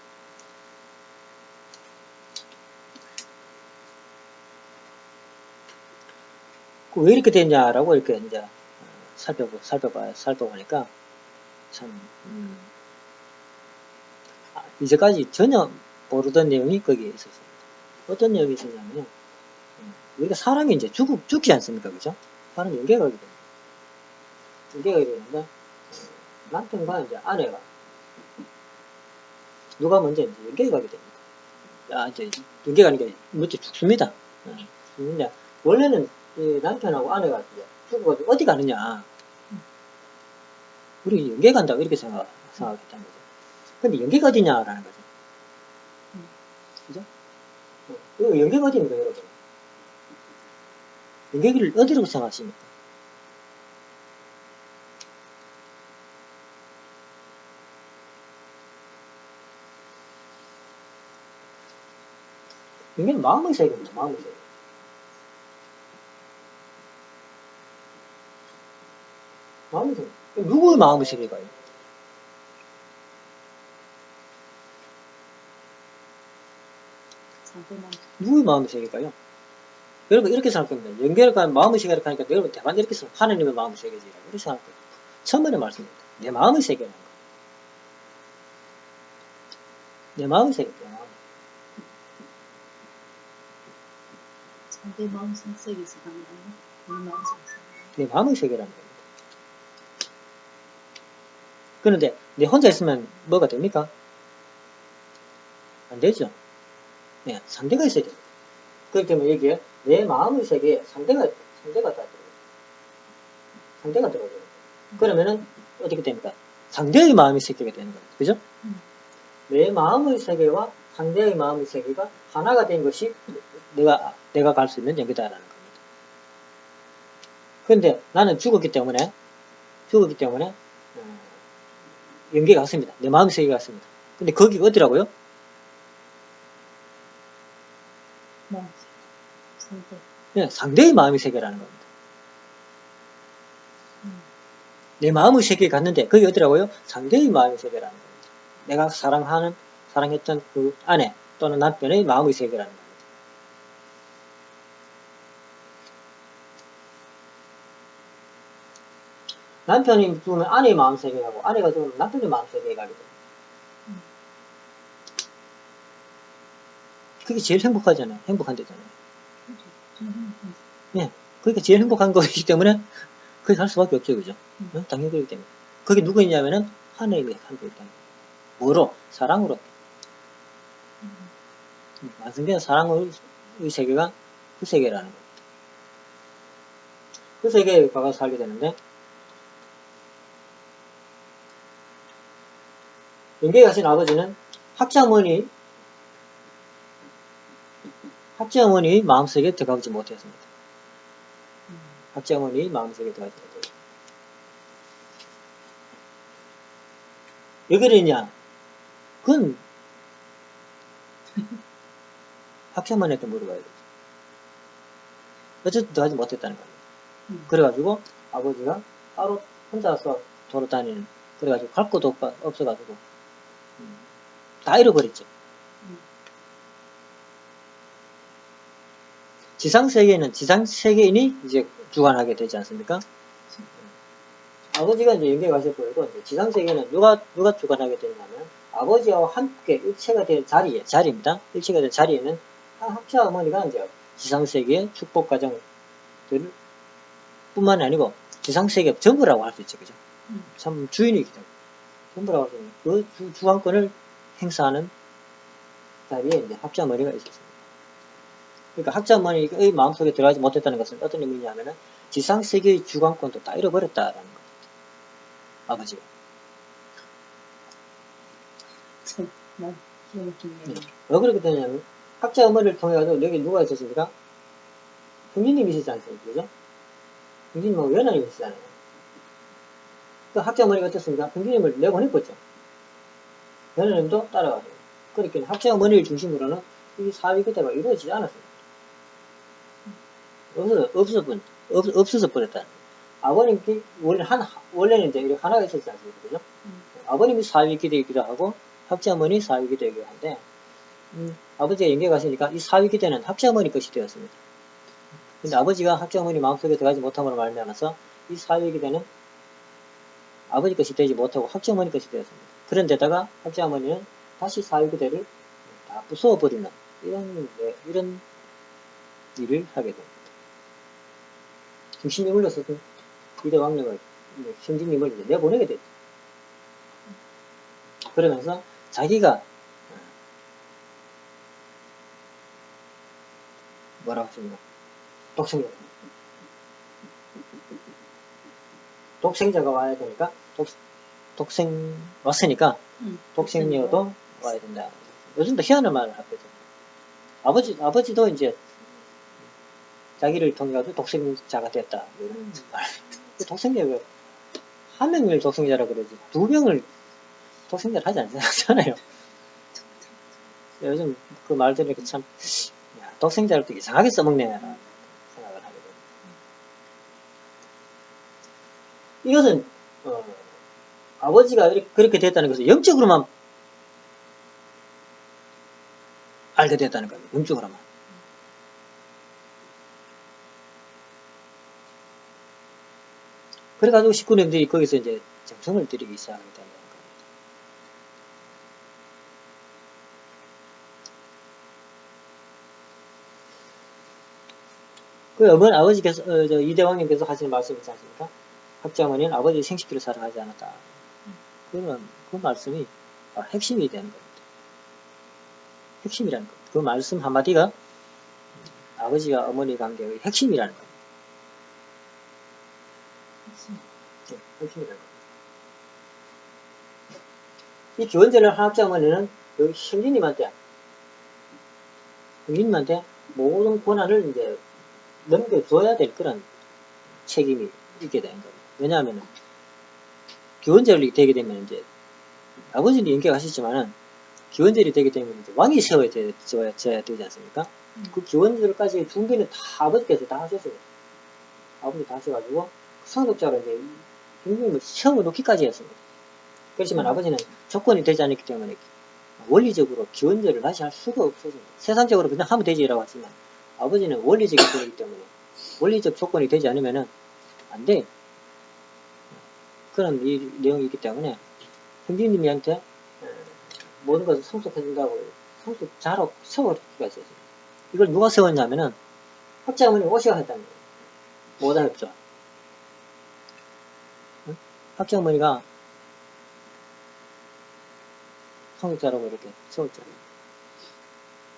S1: 왜 이렇게 됐냐라고 이렇게 이제 살펴보니까 참 이제까지 전혀 모르던 내용이 거기에 있었습니다. 어떤 내용이 있었냐면요. 우리가 사람이 이제 죽지 않습니까? 그죠? 사람이 연계가 하게 됩니다. 연계가 하게 되는데 남편과 이제 아내가 누가 먼저 이제 연계가 하게 됩니다. 이제 연계가 하는 게 먼저 죽습니다. 죽는데 원래는 이 남편하고 아내가 이제 죽어가지고 어디 가느냐. 우리 연계 간다고 이렇게 생각했다는 거죠. 근데 연계가 어디냐라는 거죠. 그죠? 이거 연계가 어디입니까, 여러분? 연계를 어디라고 생각하십니까? 연계는 마음의 세계입니다, 마음의 세계. 마음의 세계. 누구의 마음의 세계가요? 누구의 마음의 세계일까요? 여러분 이렇게 생각합니다. 연결과 마음의 세계라고 하니까 여러분 대만 이렇게 생각합니다. 하나님의 마음의 세계지라고 이렇게 생각합니다. 천번의 말씀입니다. 내 마음의 세계라는 거. 내 마음의 세계.
S2: 내 마음 속에서 가는 내 마음 속에서.
S1: 내 마음의 세계라는 겁니다. 그런데 내 혼자 있으면 뭐가 됩니까? 안 되죠. 네, 상대가 있어야 됩니다. 그렇기 때문에 여기에 내 마음의 세계에 상대가 들어가요. 상대가 들어가요. 그러면은 어떻게 됩니까? 상대의 마음의 세계가 되는 겁니다. 그죠? 내 마음의 세계와 상대의 마음의 세계가 하나가 된 것이 내가 갈 수 있는 연계다라는 겁니다. 그런데 나는 죽었기 때문에 연계가 갔습니다. 내 마음의 세계가 갔습니다. 근데 거기가 어디라고요?
S2: 상대.
S1: 네, 상대의 마음의 세계라는 겁니다. 내 마음의 세계에 갔는데 그게 어디라고요? 상대의 마음의 세계라는 겁니다. 내가 사랑했던 그 아내 또는 남편의 마음의 세계라는 겁니다. 남편이 죽으면 아내의 마음 세계에 가고 아내가 죽으면 남편의 마음 세계에 가게 됩니다. 그게 제일 행복하잖아요. 행복한 데잖아요. 예. 그러니까 제일 행복한 거이기 때문에 거기 갈 수밖에 없죠. 그죠? 당연히 그렇기 때문에. 그게 누구 있냐면은 하나님이 함께 있다는 거예요. 뭐로? 사랑으로. 완성된 사랑의 세계가 그 세계라는 겁니다. 그 세계에 가서 살게 되는데 연계에 가신 아버지는 학자어머니 마음속에 들어가지 못했습니다. 학자어머니 마음속에 들어가지 못했습니다. 왜 그러냐? 그건 학자어머니한테 물어봐야 되죠. 어쨌든 들어가지 못했다는 겁니다. 그래가지고 아버지가 따로 혼자서 돌아다니는, 그래가지고 갈 곳도 없어가지고 다 잃어버렸죠. 지상세계는 지상세계인이 이제 주관하게 되지 않습니까? 아버지가 이제 연계에 가셔버리고, 지상세계는 누가 주관하게 되냐면, 아버지와 함께 일체가 된 자리입니다. 일체가 된 자리에는 한 학자 어머니가 이제 지상세계의 축복 과정들 뿐만이 아니고, 지상세계 전부라고 할 수 있죠. 그죠? 참 주인이기 때문에. 전부라고 할 수 있는 그 주관권을 행사하는 자리에 이제 학자 어머니가 있었습니다. 그러니까 학자 어머니의 마음속에 들어가지 못했다는 것은 어떤 의미냐면은 지상세계의 주관권도 다 잃어버렸다라는 겁니다. 아버지가.
S2: 난 기가 막히네.
S1: 왜 그렇게 되냐면 학자 어머니를 통해가지고 여기 누가 있었습니까? 형제님이 있었지 않습니까? 그죠? 형제님하고 연하님이 있었잖아요. 그 학자 어머니가 어떻습니까? 형제님을 내보냈겠죠. 연하님도 따라가죠. 그러니까 학자 어머니를 중심으로는 이 사회 그대가 이루어지지 않았습니다. 없어서 버렸다. 아버님이 원래는 이제 이렇게 하나가 있었지 않습니까? 그죠? 아버님이 사위 기대이기도 하고, 학자어머니 사위 기대이기도 한데, 아버지가 연계 가시니까 이 사위 기대는 학자어머니 것이 되었습니다. 근데 아버지가 학자어머니 마음속에 들어가지 못함으로 말미암아서 이 사위 기대는 아버지 것이 되지 못하고 학자어머니 것이 되었습니다. 그런데다가 학자어머니는 다시 사위 기대를 다 부숴버리는 이런 일을 하게 됩니다. 중심이 울렸었던 이대 왕릉을, 형제님을 이제 내보내게 됐죠. 그러면서 자기가, 뭐라고 하십니까? 독생자가 와야 되니까, 독생 왔으니까, 독생녀도 와야 된다. 요즘도 희한한 말을 하거든요. 아버지도 이제, 자기를 통해가지고 독생자가 됐다. 이런 말. 독생자가, 한 명을 독생자라 그러지, 두 명을 독생자를 하지 않잖아요. 요즘 그 말 들으니까 참, 독생자를 또 이상하게 써먹네, 라는 생각을 하게 됩니다. 이것은, 아버지가 그렇게 됐다는 것은 영적으로만 알게 됐다는 겁니다. 영적으로만. 그래가지고 식구님들이 거기서 이제 정성을 들이기 시작하게 된다는 겁니다. 그 어머니, 아버지께서, 이대왕님께서 하시는 말씀 있지 않습니까? 학자어머니는 아버지 생식기를 사랑하지 않았다. 그러면 그 말씀이 핵심이 되는 겁니다. 핵심이라는 겁니다. 그 말씀 한마디가 아버지와 어머니 관계의 핵심이라는 겁니다. 네, 핵심이라는 겁니다. 이 기원제를 학자어머니는 여기 형제님한테 모든 권한을 이제 넘겨줘야 될 그런 책임이 있게 되는 겁니다. 왜냐하면 기원제를 되게 되면 이제 아버지는 인격하시지만은 기원제를 되게 되면 이제 왕이 세워져야 되지 않습니까? 그 기원제를까지 준비는 다 아버지께서 다 하셨어요. 아버지 다 하셔가지고 상속자로 이제 형님을 세워놓기까지 했습니다. 그렇지만 아버지는 조건이 되지 않았기 때문에 원리적으로 기원제를 다시 할 수가 없었습니다. 세상적으로 그냥 하면 되지라고 하지만 아버지는 원리적인 조건이기 때문에 원리적 조건이 되지 않으면은 안 돼. 그런 내용이 있기 때문에 형제님한테 모든 것을 상속해준다고 상속자로 세워놓기가 있었습니다. 이걸 누가 세웠냐면은 학자어머니 오셔야 했다는 거예요. 못하셨죠. 학자어머니가 상속자라고 이렇게 세웠잖아요.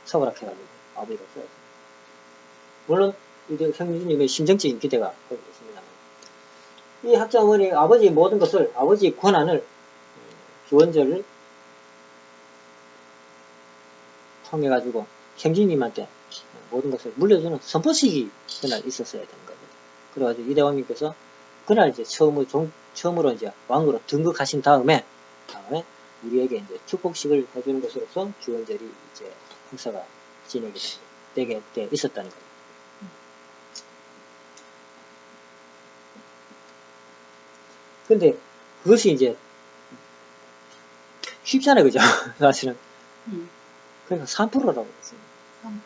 S1: 세워락해가지고 아버지가 세웠어요. 물론 이제 형제님의 심정적인 기대가 거기 있습니다만 이 학자어머니 아버지의 모든 것을 아버지의 권한을 기원제를 통해가지고 형제님한테 모든 것을 물려주는 선포식이 그날 있었어야 되는 겁니다. 그래가지고 이대왕님께서 그날 이제 처음으로 이제 왕으로 등극하신 다음에 우리에게 이제 축복식을 해주는 것으로서 기원절이 이제 행사가 되게 있었다는 겁니다. 근데 그것이 이제 쉽잖아요, 그죠? 사실은. 그러니까 3%라고 했습니다.
S2: 3%.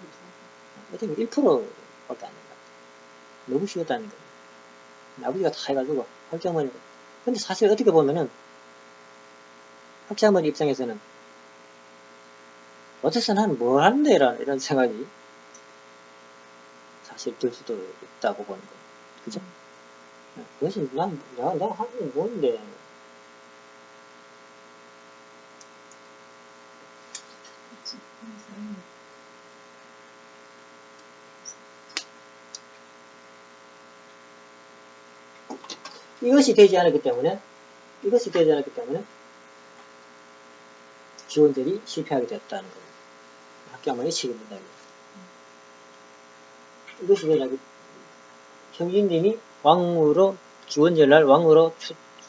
S1: 어떻게 1%밖에 안 된다. 너무 쉬웠다는 거예요. 아버지가 다 해가지고 학자어머니가. 근데 사실 어떻게 보면은 학자어머니 입장에서는 어째서 나는 뭘 하는데 이런 생각이 사실 들 수도 있다고 보는 거예요. 그죠? 그래서 내가 하는 게 뭔데. 이것이 되지 않았기 때문에 기원들이 실패하게 됐다는 겁니다. 학자어머니 책임진다는 겁니다. 이것이 되지 형제님이 왕으로 기원절날 왕으로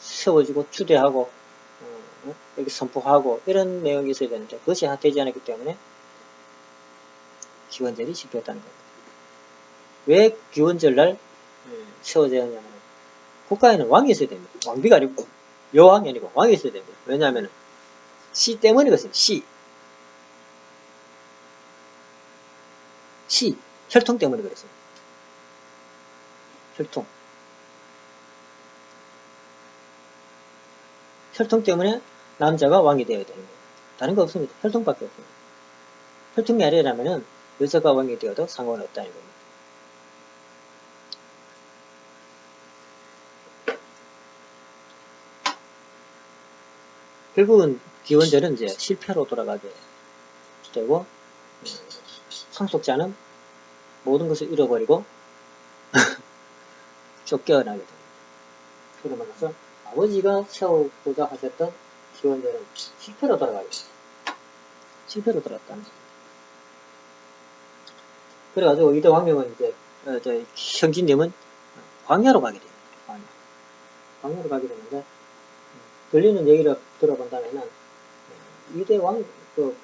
S1: 세워지고 추대하고 여기 선포하고 이런 내용이 있어야 되는데 그것이 되지 않았기 때문에 기원절이 실패했다는 겁니다. 왜 기원절날 세워져야 하냐면 국가에는 왕이 있어야 됩니다. 왕비가 아니고 여왕이 아니고 왕이 있어야 됩니다. 왜냐하면 시 때문이거든요. 시 혈통 때문에 그랬습니다. 혈통 때문에 남자가 왕이 되어야 되는 거예요. 다른 거 없습니다. 혈통밖에 없습니다. 혈통이 아니라면은 여자가 왕이 되어도 상관없다는 겁니다. 결국은 기원절은 이제 실패로 돌아가게 되고 상속자는 모든 것을 잃어버리고 쫓겨나게 됩니다. 그러면서 아버지가 세우고자 하셨던 기원절은 실패로 돌아가겠습니다. 실패로 돌아갔다는 겁니다. 그래가지고 이대 왕명은 이제 형제님은 광야로 가게 됩니다. 광야로 가게 되는데 들리는 얘기를 들어본다면은 이대 왕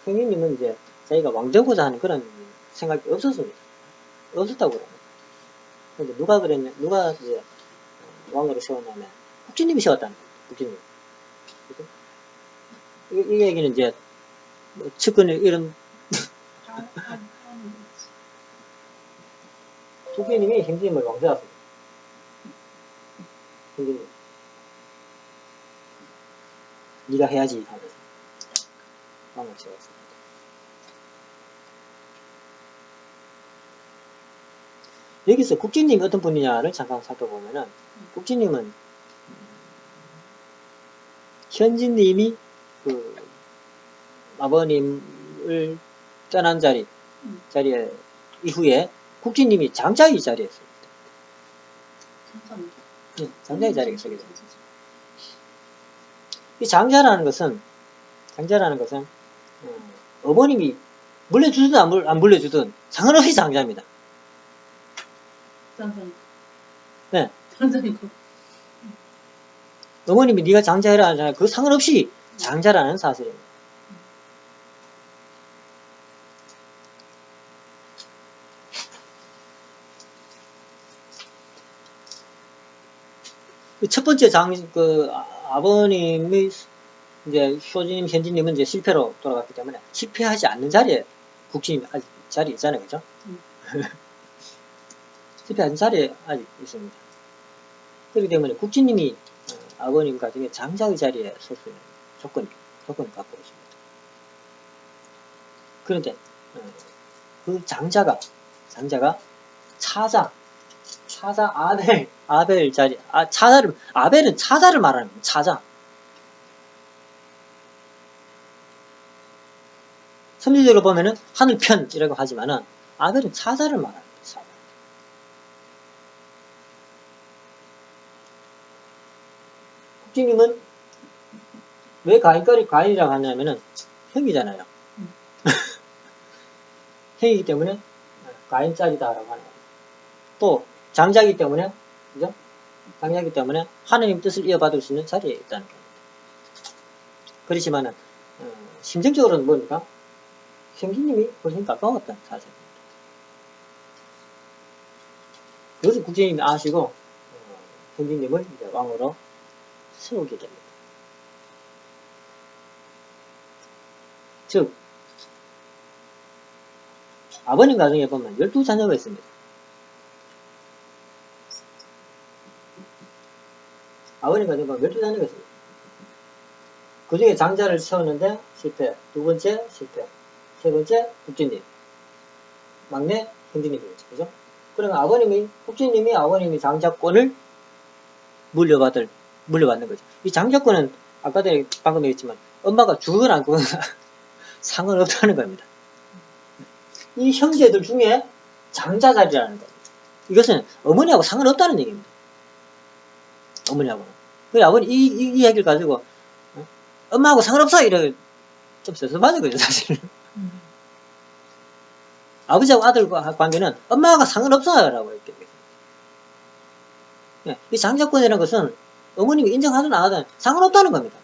S1: 형제님은 이제 자기가 왕 되고자 하는 그런 생각이 없었습니다. 없었다고 그래요. 근데 누가 이제 왕으로 세웠냐면 국주님이 세웠다는 거예요. 국주님. 이 얘기는 이제 측근을 이런 국주님이 형제님을 왕 세웠습니다. 형제님. 네가 해야지 하면서 왕을 세웠습니다. 여기서 국진님이 어떤 분이냐를 잠깐 살펴보면은, 국진님은, 현진님이 그, 아버님을 떠난 자리에, 이후에, 국진님이 장자의 자리에 있어요. 네, 장자의 자리에 있어요. 이 장자라는 것은, 어머님이 물려주든 안 물려주든 상관없이 장자입니다. 네. 어머님이 네가 장자해라 하잖아요. 그 상관없이 장자라는 사실입니다. 첫 번째 아버님이 이제 효진님, 현진님은 이제 실패로 돌아갔기 때문에 실패하지 않는 자리에 국진님이 아직 자리에 있잖아요. 그죠? 실패하는 자리에 아직 있습니다. 그렇기 때문에 국진님이 아버님 가정에 장자의 자리에 설 수 있는 조건을 갖고 있습니다. 그런데 그 장자가 차자 아벨 자리, 아벨은 차자를 말하는 겁니다. 차자. 선리적으로 보면은 하늘편이라고 하지만은 아벨은 차자를 말하는 겁니다. 차자. 국진님은 왜 가인이라고 하냐면은 형이잖아요. 형이기 때문에 가인짜리다라고 하는 겁니다. 또 장자이기 때문에, 그죠? 장자이기 때문에 하나님 뜻을 이어받을 수 있는 자리에 있다는 겁니다. 그렇지만은 심정적으로는 뭡니까? 형제님이 훨씬 가까웠다는 사실입니다. 그것을 국제님이 아시고 형제님을 이제 왕으로 세우게 됩니다. 즉 아버님 가정에 보면 12자녀가 있습니다. 아버님 가정에 보면 12자녀가 있습니다. 그 중에 장자를 세웠는데 실패, 두 번째 실패, 세 번째 국진님, 막내 형제님이겠죠. 그죠? 그러면 국진님이 아버님이 장자권을 물려받는 거죠. 이 장자권은 아까 전에 방금 얘기했지만 엄마가 죽거나 안 죽거나 상관없다는 겁니다. 이 형제들 중에 장자 자리라는 겁니다. 이것은 어머니하고 상관없다는 얘기입니다. 어머니하고는. 그 아버님 이 이야기를 가지고 엄마하고 상관없어 이래 좀 섭섭하죠, 그죠, 사실은. 아버지하고 아들과 관계는 엄마하고 상관없어라고 이렇게. 예, 이 장자권이라는 것은 어머님이 인정하든 안 하든 상관없다는 겁니다.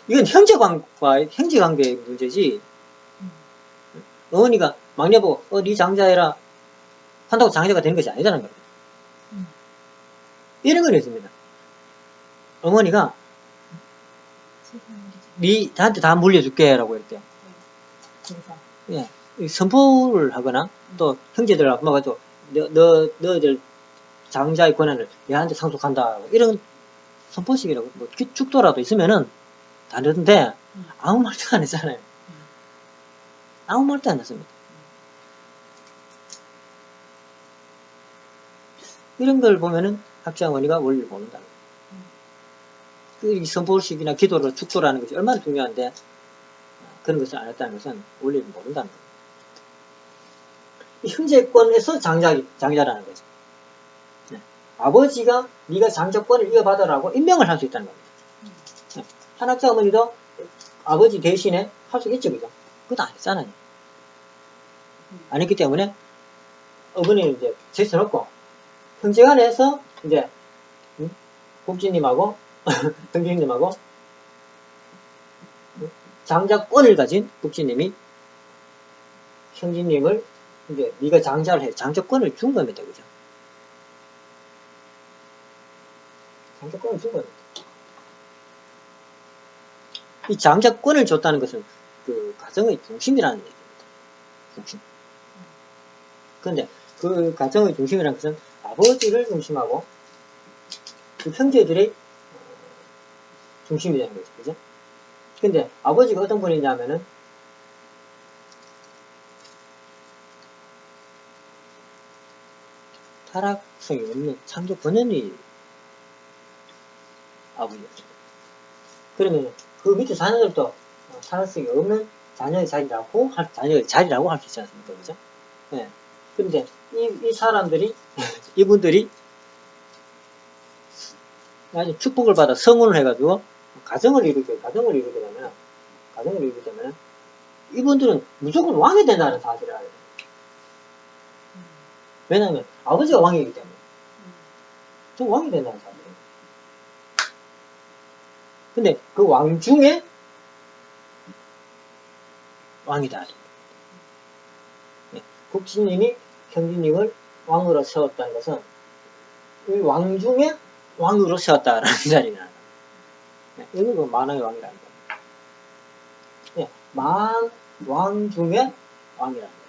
S1: 이건 형제 관계의 문제지. 어머니가 막내 보고 네 장자해라 한다고 장자가 되는 것이 아니라는 겁니다. 이런 건 있습니다. 어머니가 나한테 다 물려줄게라고 이렇게. 예, 선포를 하거나 또 형제들하고 막아도 너희들 장자의 권한을 얘한테 상속한다 이런 선포식이라고 뭐 축도라도 있으면은 다르던데 아무 말도 안 했잖아요. 아무 말도 안 했습니다. 이런 걸 보면은 학자어머니가 원리를 모른다. 그 선포식이나 기도로 축도라는 것이 얼마나 중요한데 그런 것을 안 했다는 것은 원리를 모른다는 겁니다. 형제권에서 장자라는 거죠. 네. 아버지가 네가 장자권을 이어받으라고 임명을 할 수 있다는 겁니다. 네. 한학자 어머니도 아버지 대신에 할 수 있죠, 그죠? 그것도 안 했잖아요. 안 했기 때문에 어머니는 이제 제쳐놓고 형제간에서 이제 국진님하고 형제님하고 장자권을 가진 국진님이 형제님을 이제 네가 장자를 해 장자권을 준 겁니다, 그죠? 장자권을 준 겁니다. 이 장자권을 줬다는 것은 그 가정의 중심이라는 얘기입니다. 중심. 그런데 그 가정의 중심이라는 것은 아버지를 중심하고 그 형제들의 중심이 되는 거죠, 그죠? 근데 아버지가 어떤 분이냐면은 타락성이 없는 창조 본연이 아버지였죠. 그러면 그 밑에 자녀들도 타락성이 없는 자녀의 자리라고 할 수 있지 않습니까? 그죠? 예. 근데 이 사람들이 이분들이 아주 축복을 받아 성혼을 해가지고 가정을 이루게 되면 이분들은 무조건 왕이 된다는 사실을 알아요. 왜냐하면 아버지가 왕이기 때문에 저 왕이 된다는 사실이에요. 근데 그 왕 중에 왕이다. 네. 국신님이 형제님을 왕으로 세웠다는 것은 이 왕 중에 왕으로 세웠다라는 자리는 네. 이거 만왕의 왕이라는 거예요. 네. 왕 중에 왕이라는 거예요.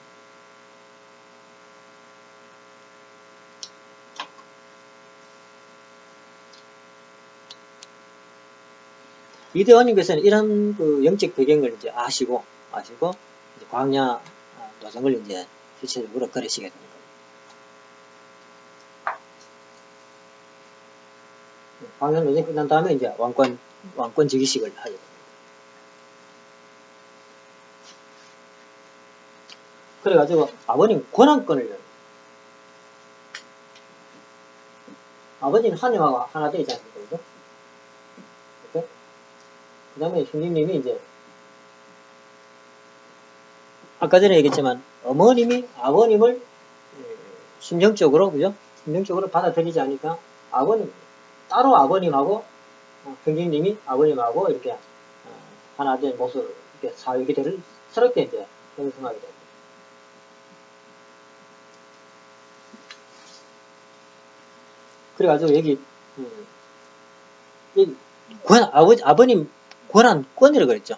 S1: 이대원님께서는 이런 그 영적 배경을 이제 아시고 이제 광야 노정을 이제 실체적으로 걸으시게 되는 거예요. 광야 노정이 끝난 다음에 이제 왕권 즉위식을 하게 됩니다. 그래가지고 아버님 권한권을 아버지는 하나님하고 하나 되지 않습니까? 그죠? 그 다음에 형님이 이제 아까 전에 얘기했지만 아버님을 심정적으로 그죠? 심정적으로 받아들이지 않으니까 따로 아버님하고 형님이 아버님하고 이렇게 하나 된 모습을 이렇게 사회기대를 새롭게 이제 형성하게 됩니다. 그래가지고 여기 아버님 권한권이라고 그랬죠.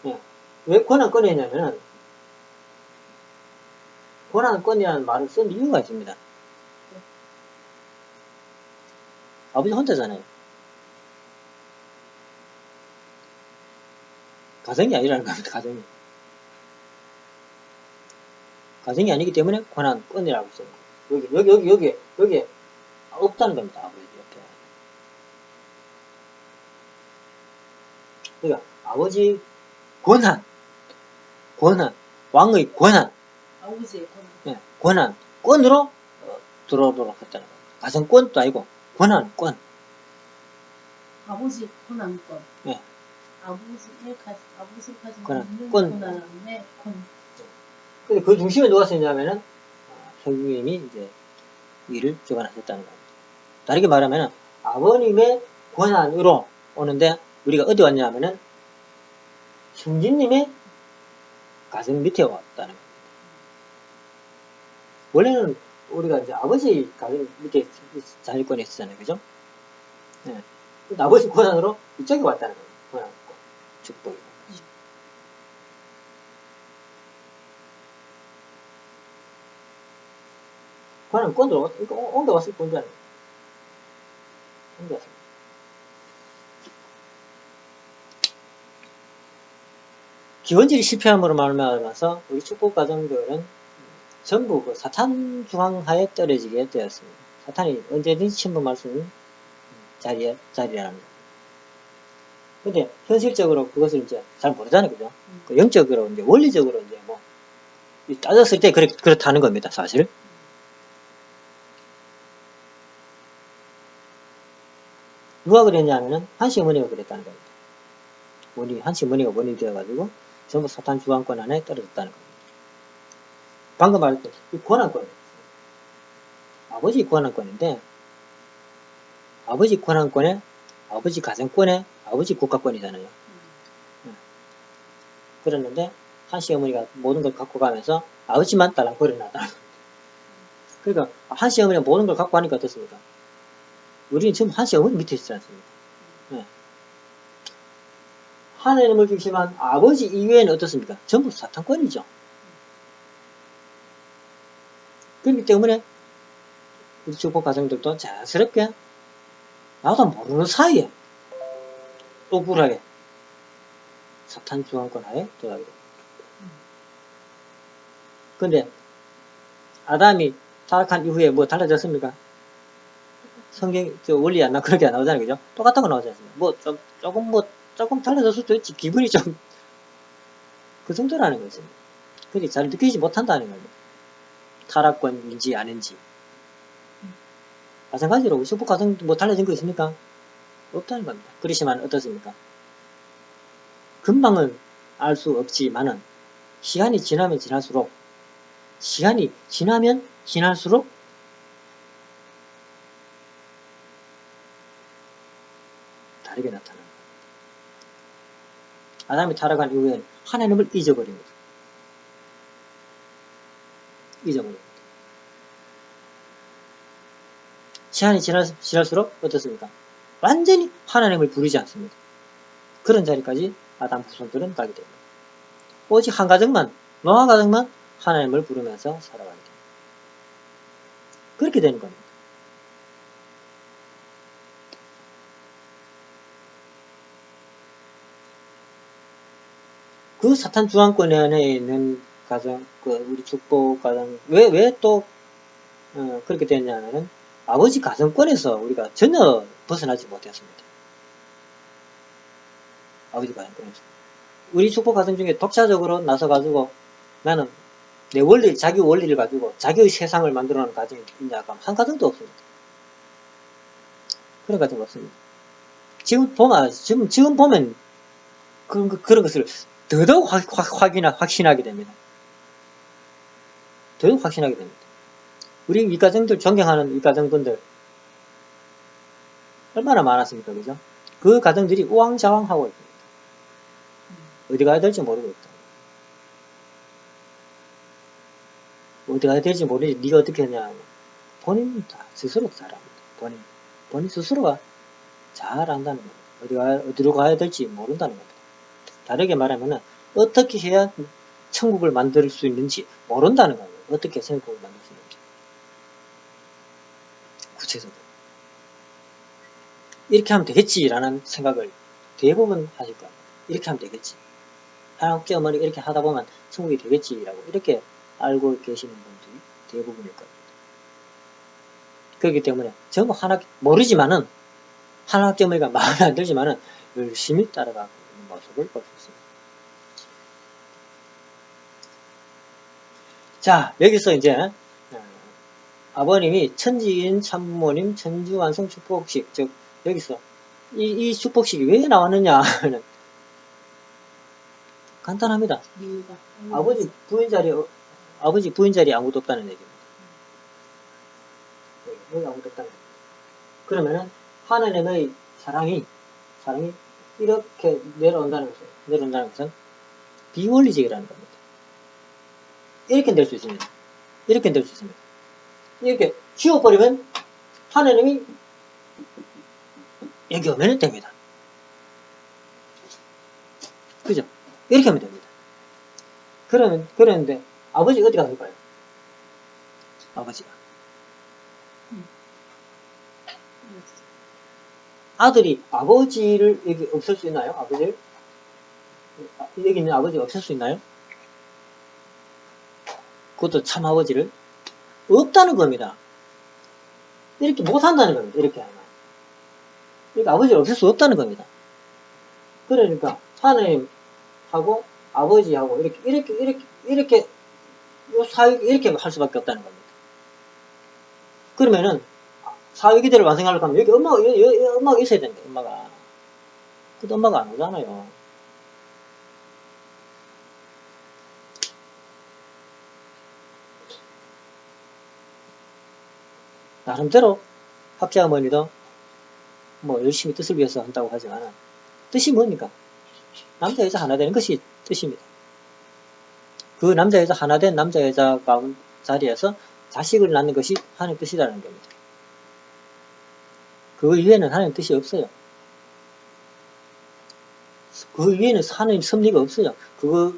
S1: 네. 왜 권한권이냐면은 권한권이라는 말을 쓴 이유가 있습니다. 아버지 혼자잖아요. 가정이 아니라는 겁니다. 가정이 아니기 때문에 권한권이라고 써요. 여기 없다는 겁니다. 아버지 옆에. 그러니까 아버지 권한, 왕의 권한,
S2: 아버지의 권한,
S1: 예, 권으로 들어오도록 했다는 거예요. 가정권도 아니고 권한권.
S2: 아버지 권한권.
S1: 예.
S2: 아버지까지
S1: 권한의
S2: 권.
S1: 근데 그 중심에 누가 있냐면은 성령님이 이제 일을 주관하셨다는 겁니다. 다르게 말하면 아버님의 권한으로 오는데 우리가 어디 왔냐면은 형제님의 가정 밑에 왔다는 겁니다. 원래는 우리가 이제 아버지 가정 밑에 자율권이 있었잖아요. 그죠? 네. 근데 아버지 권한으로 이쪽에 왔다는 겁니다. 권한권, 축복이. 권한권으로 옮겨왔을 뿐이 아니에요. 옮겨왔습니다. 기원질이 실패함으로 말미암아서 우리 축복 가정들은 전부 그 사탄 중앙하에 떨어지게 되었습니다. 사탄이 언제든지 침범할 수 있는 자리라는 거. 근데 현실적으로 그것을 이제 잘 모르잖아요, 그죠? 그 영적으로 이제 원리적으로 이제 뭐 따졌을 때 그렇다는 겁니다, 사실. 누가 그랬냐면은 한시 어머니가 그랬다는 겁니다. 한시 어머니가 원인이 되어가지고 전부 사탄 주관권 안에 떨어졌다는 겁니다. 방금 말했던 이 권한권, 아버지 권한권인데 아버지 권한권에 아버지 가정권에 아버지 국가권이잖아요. 그랬는데 한시 어머니가 모든 걸 갖고 가면서 아버지만 딸랑 버려놨다는 겁니다. 그러니까 한시 어머니가 모든 걸 갖고 가니까 어떻습니까? 우리는 지금 한시 어머니 밑에 있지 않습니까? 네. 하나님을 중심한 아버지 이외에는 어떻습니까? 전부 사탄권이죠. 그렇기 때문에 우리 축복 가정들도 자연스럽게 나도 모르는 사이에 억울하게 사탄 주관권 하에 들어가게 됩니다. 근데 아담이 타락한 이후에 뭐 달라졌습니까? 성경, 원리 안 나, 그렇게 안 나오잖아요. 그죠? 똑같은 거 나오지 않습니까? 조금 달라졌을 수도 있지. 기분이 좀, 그 정도라는 거지. 그게 잘 느끼지 못한다는 겁니다. 타락권인지 아닌지. 마찬가지로 슈퍼 가정 뭐 달라진 거 있습니까? 없다는 겁니다. 그렇지만 어떻습니까? 금방은 알 수 없지만은 시간이 지나면 지날수록 다르게 나타나는 겁니다. 아담이 타락한 이후에 하나님을 잊어버립니다. 시간이 지날수록 어떻습니까? 완전히 하나님을 부르지 않습니다. 그런 자리까지 아담 후손들은 가게 됩니다. 오직 한 가정만, 노아 가정만 하나님을 부르면서 살아가게 됩니다. 그렇게 되는 겁니다. 그 사탄 주황권 안에 있는 가정, 우리 축복 가정, 왜 또 그렇게 됐냐면은 아버지 가정권에서 우리가 전혀 벗어나지 못했습니다. 아버지 가정권에서. 우리 축복 가정 중에 독자적으로 나서가지고 나는 내 원리, 자기 원리를 가지고 자기의 세상을 만들어 놓은 가정이 있냐 하면 한 가정도 없습니다. 그런 가정 없습니다. 지금 보면 그런 것을 더더욱 확신하게 됩니다. 더더욱 확신하게 됩니다. 우리 윗가정들, 존경하는 윗가정분들 얼마나 많았습니까? 그죠? 그 가정들이 우왕좌왕하고 있습니다. 어디 가야 될지 모르고 있다. 어디 가야 될지 모르지. 네가 어떻게 하냐. 본인 다 스스로 잘합니다. 본인 스스로가 잘 안다는 겁니다. 어디로 가야 될지 모른다는 겁니다. 다르게 말하면 어떻게 해야 천국을 만들 수 있는지 모른다는 거예요. 어떻게 천국을 만들 수 있는지. 구체적으로. 이렇게 하면 되겠지라는 생각을 대부분 하실 거예요. 이렇게 하면 되겠지. 하나님께 어머니 이렇게 하다 보면 천국이 되겠지라고 이렇게 알고 계시는 분들이 대부분일 겁니다. 그렇기 때문에 전부 모르지만은 하나님께 어머니가 마음에 안 들지만은 열심히 따라가고 있는 모습을 볼 수 있습니다. 자, 여기서 이제 아버님이 천지인 참부모님 천주완성 축복식, 즉 여기서 이 축복식이 왜 나왔느냐 하는 간단합니다. 아버지 부인 자리에 아무도 없다는 얘기입니다. 여기 아무도 없다는 얘기입니다. 그러면은 하나님의 사랑이 이렇게 내려온다는 것은 비원리적이라는 겁니다. 이렇게 될 수 있습니다. 이렇게 지워버리면 하나님이 여기 오면 됩니다. 그죠? 이렇게 하면 됩니다. 그러는데 아버지가 어디 갔을까요? 아버지가 아들이 아버지를 여기 없앨 수 있나요? 아버지를 여기 있는 아버지 없앨 수 있나요? 그것도 참 아버지를 없다는 겁니다. 이렇게 못한다는 겁니다. 이렇게 하면. 그러니까 아버지를 없앨 수 없다는 겁니다. 그러니까 하나님하고 아버지하고 이렇게 요 사육 이렇게 할 수밖에 없다는 겁니다. 그러면은 사회기대를 완성하려고 하면 여기 엄마가 있어야 된다. 엄마가. 근데 엄마가 안 오잖아요. 나름대로 학자 어머니도 뭐 열심히 뜻을 위해서 한다고 하지만 뜻이 뭡니까? 남자 여자 하나 되는 것이 뜻입니다. 그 남자 여자 하나 된 남자 여자 가운 자리에서 자식을 낳는 것이 하나님의 뜻이라는 겁니다. 그 위에는 하나님 뜻이 없어요. 그 위에는 하나님 섭리가 없어요. 그거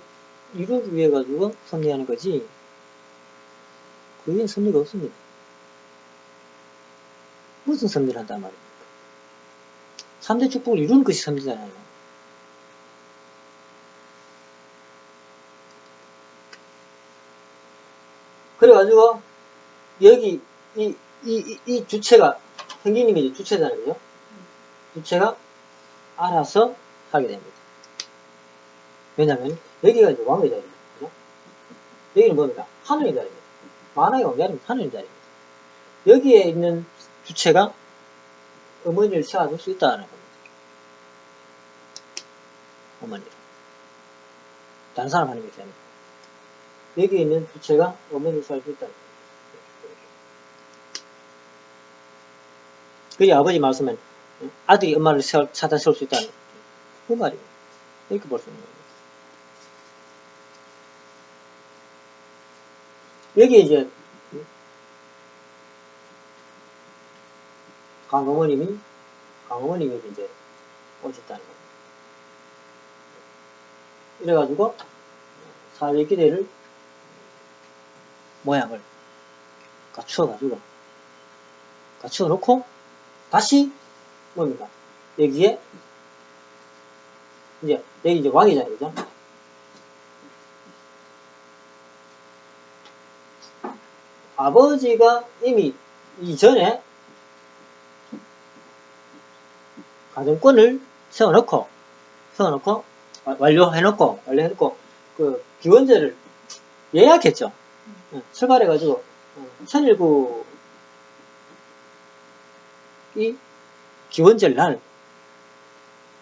S1: 이루기 위해 가지고 섭리하는 거지. 그 위에는 섭리가 없습니다. 무슨 섭리를 한단 말입니까? 3대 축복을 이루는 것이 섭리잖아요. 그래가지고 여기 이 주체가 형제님이 이제 주체잖아요, 그죠? 주체가 알아서 하게 됩니다. 왜냐면 여기가 이제 왕의 자리입니다, 그죠? 여기는 뭡니까? 하늘의 자리입니다. 만화의 왕자리는 하늘의 자리입니다. 여기에 있는 주체가 어머니를 세워줄 수 있다는 겁니다. 어머니를. 다른 사람 하는 것이 아니고. 여기에 있는 주체가 어머니를 세워줄 수 있다는 겁니다. 그게 아버지 말씀은 아들이 엄마를 찾아 세울 수 있다는 그 말이에요. 이렇게 볼 수 있는 겁니다. 여기에 이제 강어머님이 이제 오셨다는 겁니다. 이래가지고 사회기대를 모양을 갖추어놓고 다시 뭡니까? 여기에 여기 이제 왕이잖아요, 그죠? 아버지가 이미 이전에 가정권을 세워놓고 완료해놓고 그 기원제를 예약했죠. 출발해가지고 천일국 이 기원절 날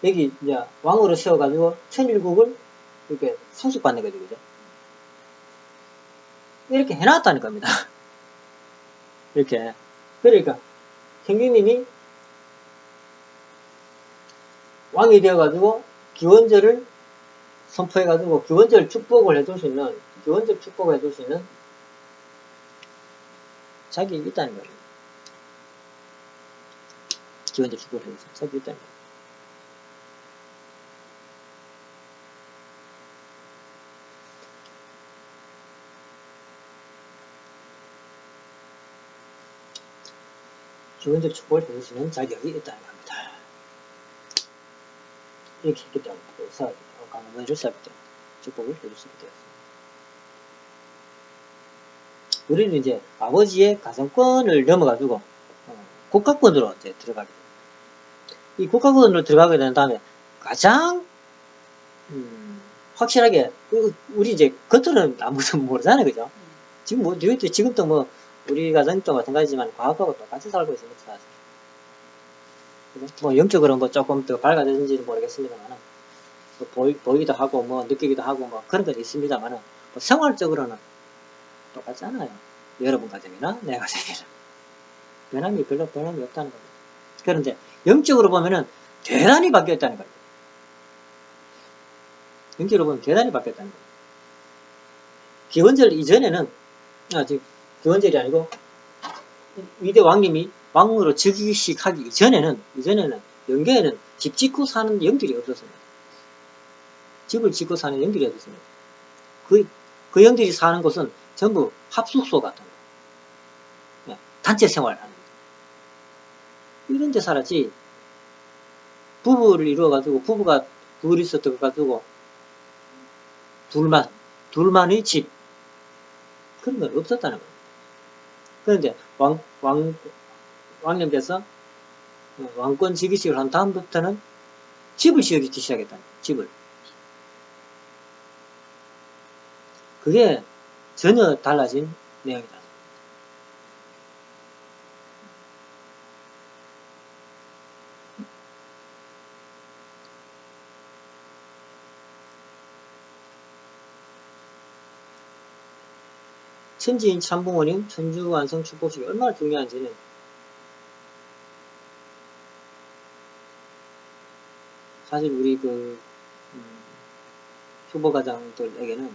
S1: 여기 이제 왕으로 세워가지고 천일국을 이렇게 상속받는 거죠, 그죠? 이렇게 해놨다는 겁니다. 이렇게. 그러니까 형님이 왕이 되어가지고 기원절을 선포해가지고 기원절 축복을 해줄 수 있는 자격이 있다는 거예요. 기원절 축복을 해줄 수 있는 자격이 있다는 거예요. 기원적 축복을 해줄 수 있는 자격이 있다는 겁니다. 이렇게 했기 때문에 강어머니를 세웠기 때문에 축복을 해줄 수 있게 되었습니다. 우리는 이제 아버지의 가정권을 넘어가지고 국가권으로 이제 들어가게 됩니다. 이 국가권으로 들어가게 된 다음에 가장 확실하게 우리 이제 겉으로는 아무도 모르잖아요, 그죠? 지금도 뭐 우리 가정도 마찬가지지만 과학하고 똑같이 살고 있습니다. 뭐 영적으로 뭐 조금 더 밝아졌는지는 모르겠습니다만 보이기도 하고 뭐 느끼기도 하고 뭐 그런 것도 있습니다만 뭐 생활적으로는 똑같지 않아요. 여러분 가정이나 내 가정이나 별로 변함이 없다는 겁니다. 그런데 영적으로 보면은 대단히 바뀌었다는 겁니다. 영적으로 보면 대단히 바뀌었다는 겁니다. 기원절 이전에는 지금 기원절이 아니고 위대 왕님이 왕으로 즉위식하기 이전에는 영계에는 집 짓고 사는 영들이 없었습니다. 집을 짓고 사는 영들이 없었습니다. 그 영들이 사는 곳은 전부 합숙소 같은 거, 단체 생활하는 거. 이런 데 살았지. 부부를 이루어가지고 부부가 둘이 있어가지고 둘만의 집 그런 건 없었다는 거예요. 그런데 왕님께서 왕권 즉위식을 한 다음부터는 집을 지어주기 시작했다는 거예요. 집을. 그게 전혀 달라진 내용이다. 천지인 참부모님 천주완성 축복식이 얼마나 중요한지는 사실 우리 후보가장들에게는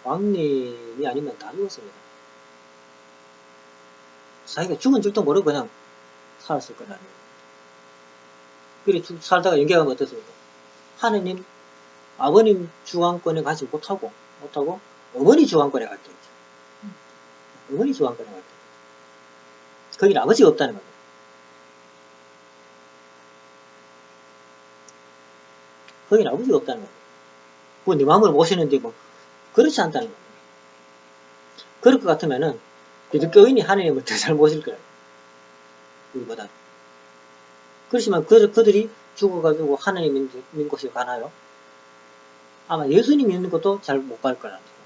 S1: 왕님이 아니면 다 죽었습니다. 자기가 죽은 줄도 모르고 그냥 살았을 거라는. 그리 살다가 연계하면 어떻습니까? 하느님, 아버님 주관권에 가지 못하고 어머니 주관권에 갈 때. 어머니 주관권에 갈 때. 거기는 아버지가 없다는 겁니다. 거기는 아버지가 없다는 겁니다. 네 마음을 모시는데 뭐 그렇지 않다는 겁니다. 그럴 것 같으면은 기독교인이 하나님을 더 잘 모실 거예요. 우리보다. 그렇지만 그들이 죽어가지고 하나님 있는 곳에 가나요? 아마 예수님 믿는 것도 잘 못 갈 거라는 거예요.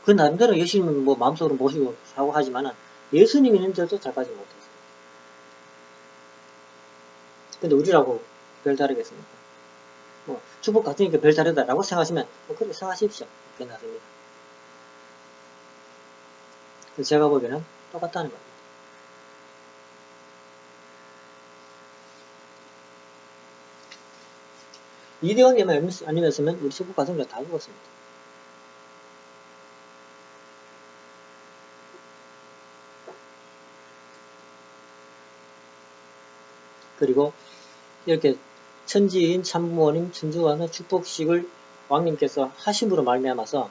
S1: 그 나름대로 예수님은 뭐 마음속으로 모시고 하고 하지만은 예수님 있는 데도 잘 가지 못했어요. 근데 우리라고 별 다르겠습니까? 뭐 축복 같으니까 별 다르다라고 생각하시면 뭐 그렇게 생각하십시오. 괜찮습니다. 그래서 제가 보기에는 똑같다는 겁니다. 이대원님만 아니었으면 우리 축복 가정들 다 죽었습니다. 그리고 이렇게 천지인 참부모님 천주관의 축복식을 왕님께서 하심으로 말미암아서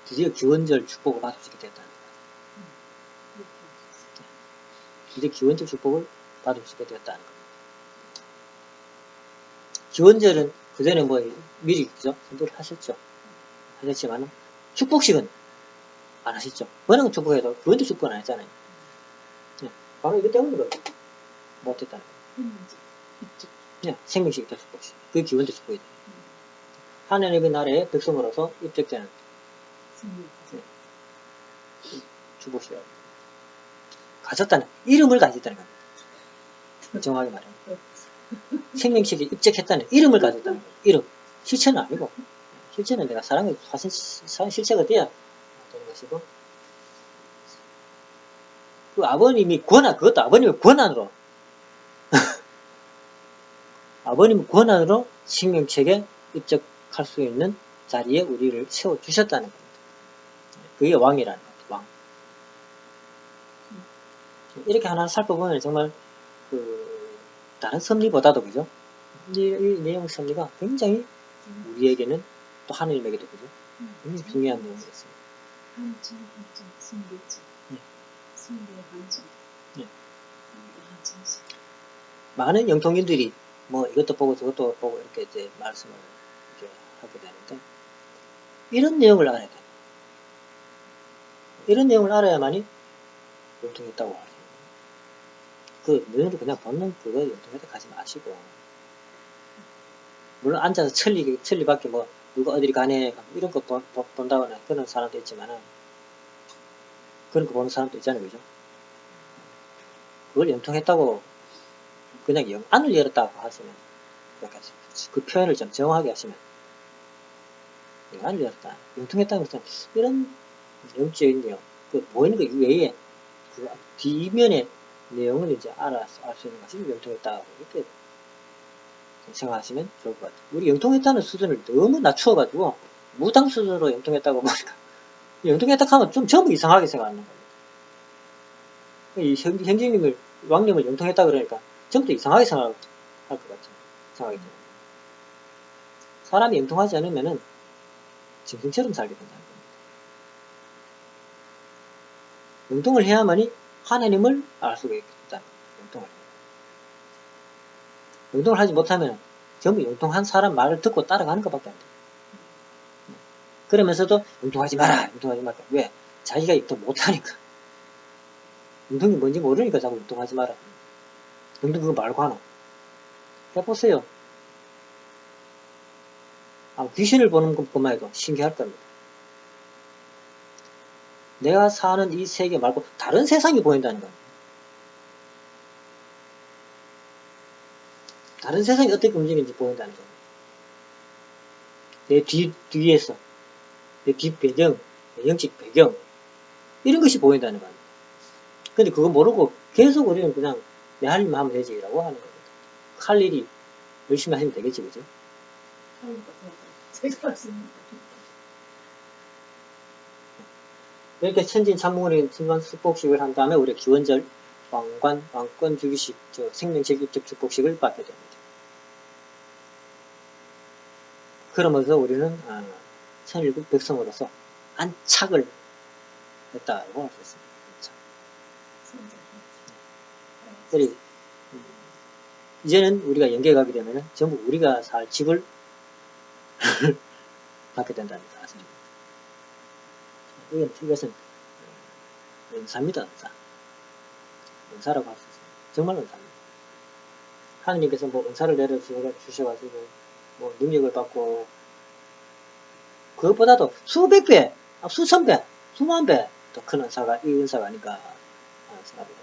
S1: 드디어 기원절 축복을 받을 수 있게 됐다는 거예요. 드디어 기원절 축복을 받을 수 있게 되었다는 겁니다. 기원절은 그전에 뭐 미리 그죠? 선포를 하셨지만은 축복식은 안 하셨죠. 번역은 축복해도 기원절 축복은 안 했잖아요. 네, 바로 이것 때문에 못했다는 거예요. 네, 생명식 입적 축복식. 그게 기원절 축복이다. 하나님의 나라의 백성으로서 입적되는 네, 축복식이라고. 가졌다는 이름을 가졌다는 겁니다. 정확하게 말하면 생명식에 입적했다는 이름을 가졌다는 거예요. 이름. 실체는 아니고 실체는 내가 사랑의 실체가 돼야 되는 것이고 그 아버님이 그것도 아버님의 권한으로 아버님의 권한으로 생명책에 입적할 수 있는 자리에 우리를 세워주셨다는 겁니다. 그게 왕이라는 겁니다. 왕. 이렇게 하나 살펴보면 정말 다른 섭리보다도 그죠? 이 내용 섭리가 굉장히 우리에게는 또 하느님에게도 그죠? 굉장히 중요한 내용이었습니다.
S2: 한정, 승리지.
S1: 네.
S2: 승리의 한정.
S1: 네.
S2: 한정식.
S1: 많은 영통인들이 뭐 이것도 보고 저것도 보고 이렇게 이제 말씀을 이렇게 하게 되는데 이런 내용을 알아야 돼요. 이런 내용을 알아야만이 영통했다고 하죠. 너희들 그냥 본능 그거 영통했다 가지 마시고 물론 앉아서 천리밖에 뭐 누가 어디를 가네 이런 거 본다거나 그런 사람도 있지만은 그런 거 보는 사람도 있잖아요. 그죠? 그걸 영통했다고 그냥 안을 열었다고 하시면 그 표현을 좀 정확하게 하시면 안을 열었다. 영통했다는 것은 이런 영적인 내용 그 보이는 거 이외에 그 뒷면의 내용을 이제 알 수 있는 것이 영통했다. 이렇게 생각하시면 좋을 것 같아요. 우리 영통했다는 수준을 너무 낮추어가지고 무당 수준으로 영통했다고 보니까 영통했다 하면 좀 전부 이상하게 생각하는 겁니다. 이 형제님을 왕님을 영통했다 그러니까 전부 이상하게 생각할 것 같아요. 생각이 들어요. 사람이 영통하지 않으면은 짐승처럼 살게 된다는 겁니다. 영통을 해야만이 하나님을 알 수가 있다. 영통을 하지 못하면 전부 영통한 사람 말을 듣고 따라가는 것밖에 안 돼요. 그러면서도 영통하지 마라. 영통하지 마라. 왜? 자기가 영통 못하니까. 영통이 뭔지 모르니까 자꾸 영통하지 마라. 영통 그거 말고 하나. 해보세요. 귀신을 보는 것만 해도 신기할 겁니다. 내가 사는 이 세계 말고 다른 세상이 보인다는 겁니다. 다른 세상이 어떻게 움직이는지 보인다는 겁니다. 내 뒤에서, 내 뒷배경, 내 영적 배경, 이런 것이 보인다는 겁니다. 근데 그거 모르고 계속 우리는 그냥 내 할 일만 하면 되지라고 하는 겁니다. 할 일이 열심히 하시면 되겠지, 그죠?
S2: 제가 말씀입니다.
S1: 이렇게 천진 참모군의 순간 축복식을 한 다음에 우리가 기원절 왕권 주기식, 생명책 입적 축복식을 받게 됩니다. 그러면서 우리는 천일국 백성으로서 안착을 했다고 할 수 있습니다. 그리고 이제는 우리가 영계에 가게 되면 전부 우리가 살 집을 받게 된다는 것을 아십니다. 이것은 은사입니다. 은사. 은사라고 할 수 있어요. 정말 은사입니다. 하느님께서 뭐 은사를 내려주셔가지고 뭐 능력을 받고 그것보다도 수백 배, 수천 배, 수만 배 더 큰 은사가 이 은사가 아닌가 생각합니다.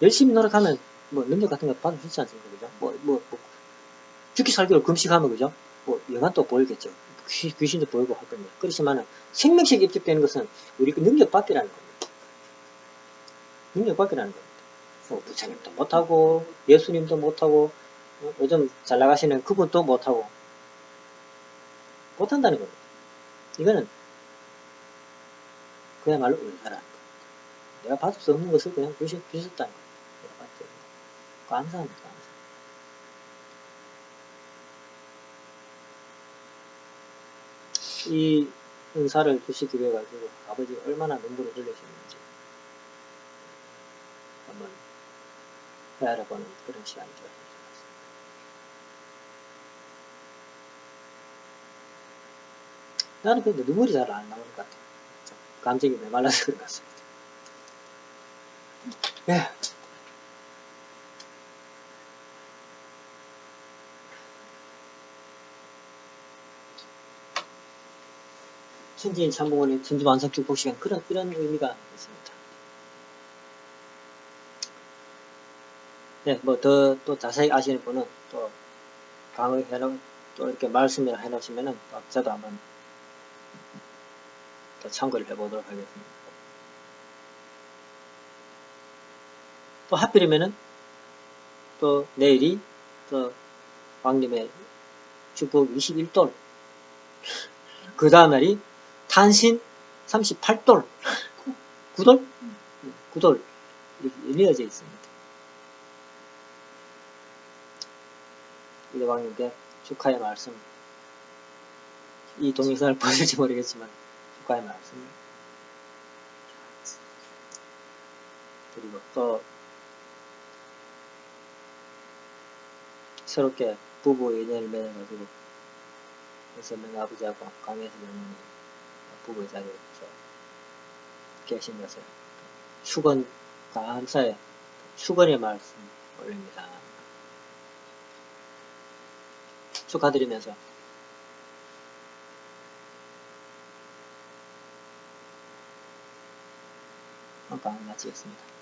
S1: 열심히 노력하면 뭐 능력 같은 거 받을 수 있지 않습니까? 그죠? 뭐 죽기 살기로 금식하면 그죠? 뭐 영안도 보이겠죠. 귀신도 보이고 할 겁니다. 그렇지만은 생명식 입적되는 것은 우리 그 능력 받기라는 겁니다. 능력 받기라는 겁니다. 뭐 부처님도 못하고 예수님도 못하고 요즘 잘 나가시는 그분도 못하고 못한다는 겁니다. 이거는 그야말로 은사라는 겁니다. 내가 받을 수 없는 것을 그냥 주셨다는 겁니다. 내가 받을 수 없는 것. 감사합니다. 감사. 이 은사를 주시기 위해 가지고 아버지가 얼마나 눈물을 흘리셨는지 한번 헤아려보는 그런 시간이 되었습니다. 나는 근데 눈물이 잘 안 나오는 것 같아요. 감정이 메말라서 그런 것 같습니다. 예. 천지인 참봉원의 전주완성 축복시간 이런 의미가 있습니다. 네, 뭐 또 자세히 아시는 분은 또 강의해놓은 또 이렇게 말씀을 해놓으시면은 저도 한번 더 참고를 해보도록 하겠습니다. 또 하필이면은 또 내일이 또 왕님의 축복 21돌 그 다음 날이 탄신 38돌 9돌? 9돌 이렇게 이어져 있습니다. 이대왕님께 축하의 말씀 이 동영상을 보실지 모르겠지만 축하의 말씀 그리고 또 새롭게 부부 인연을 맺어가지고 선생 아버지하고 강혜선 어머니 부부의 자리에 계신 것을 축원 감사의 축원의 말씀 올립니다. 축하드리면서 마치겠습니다.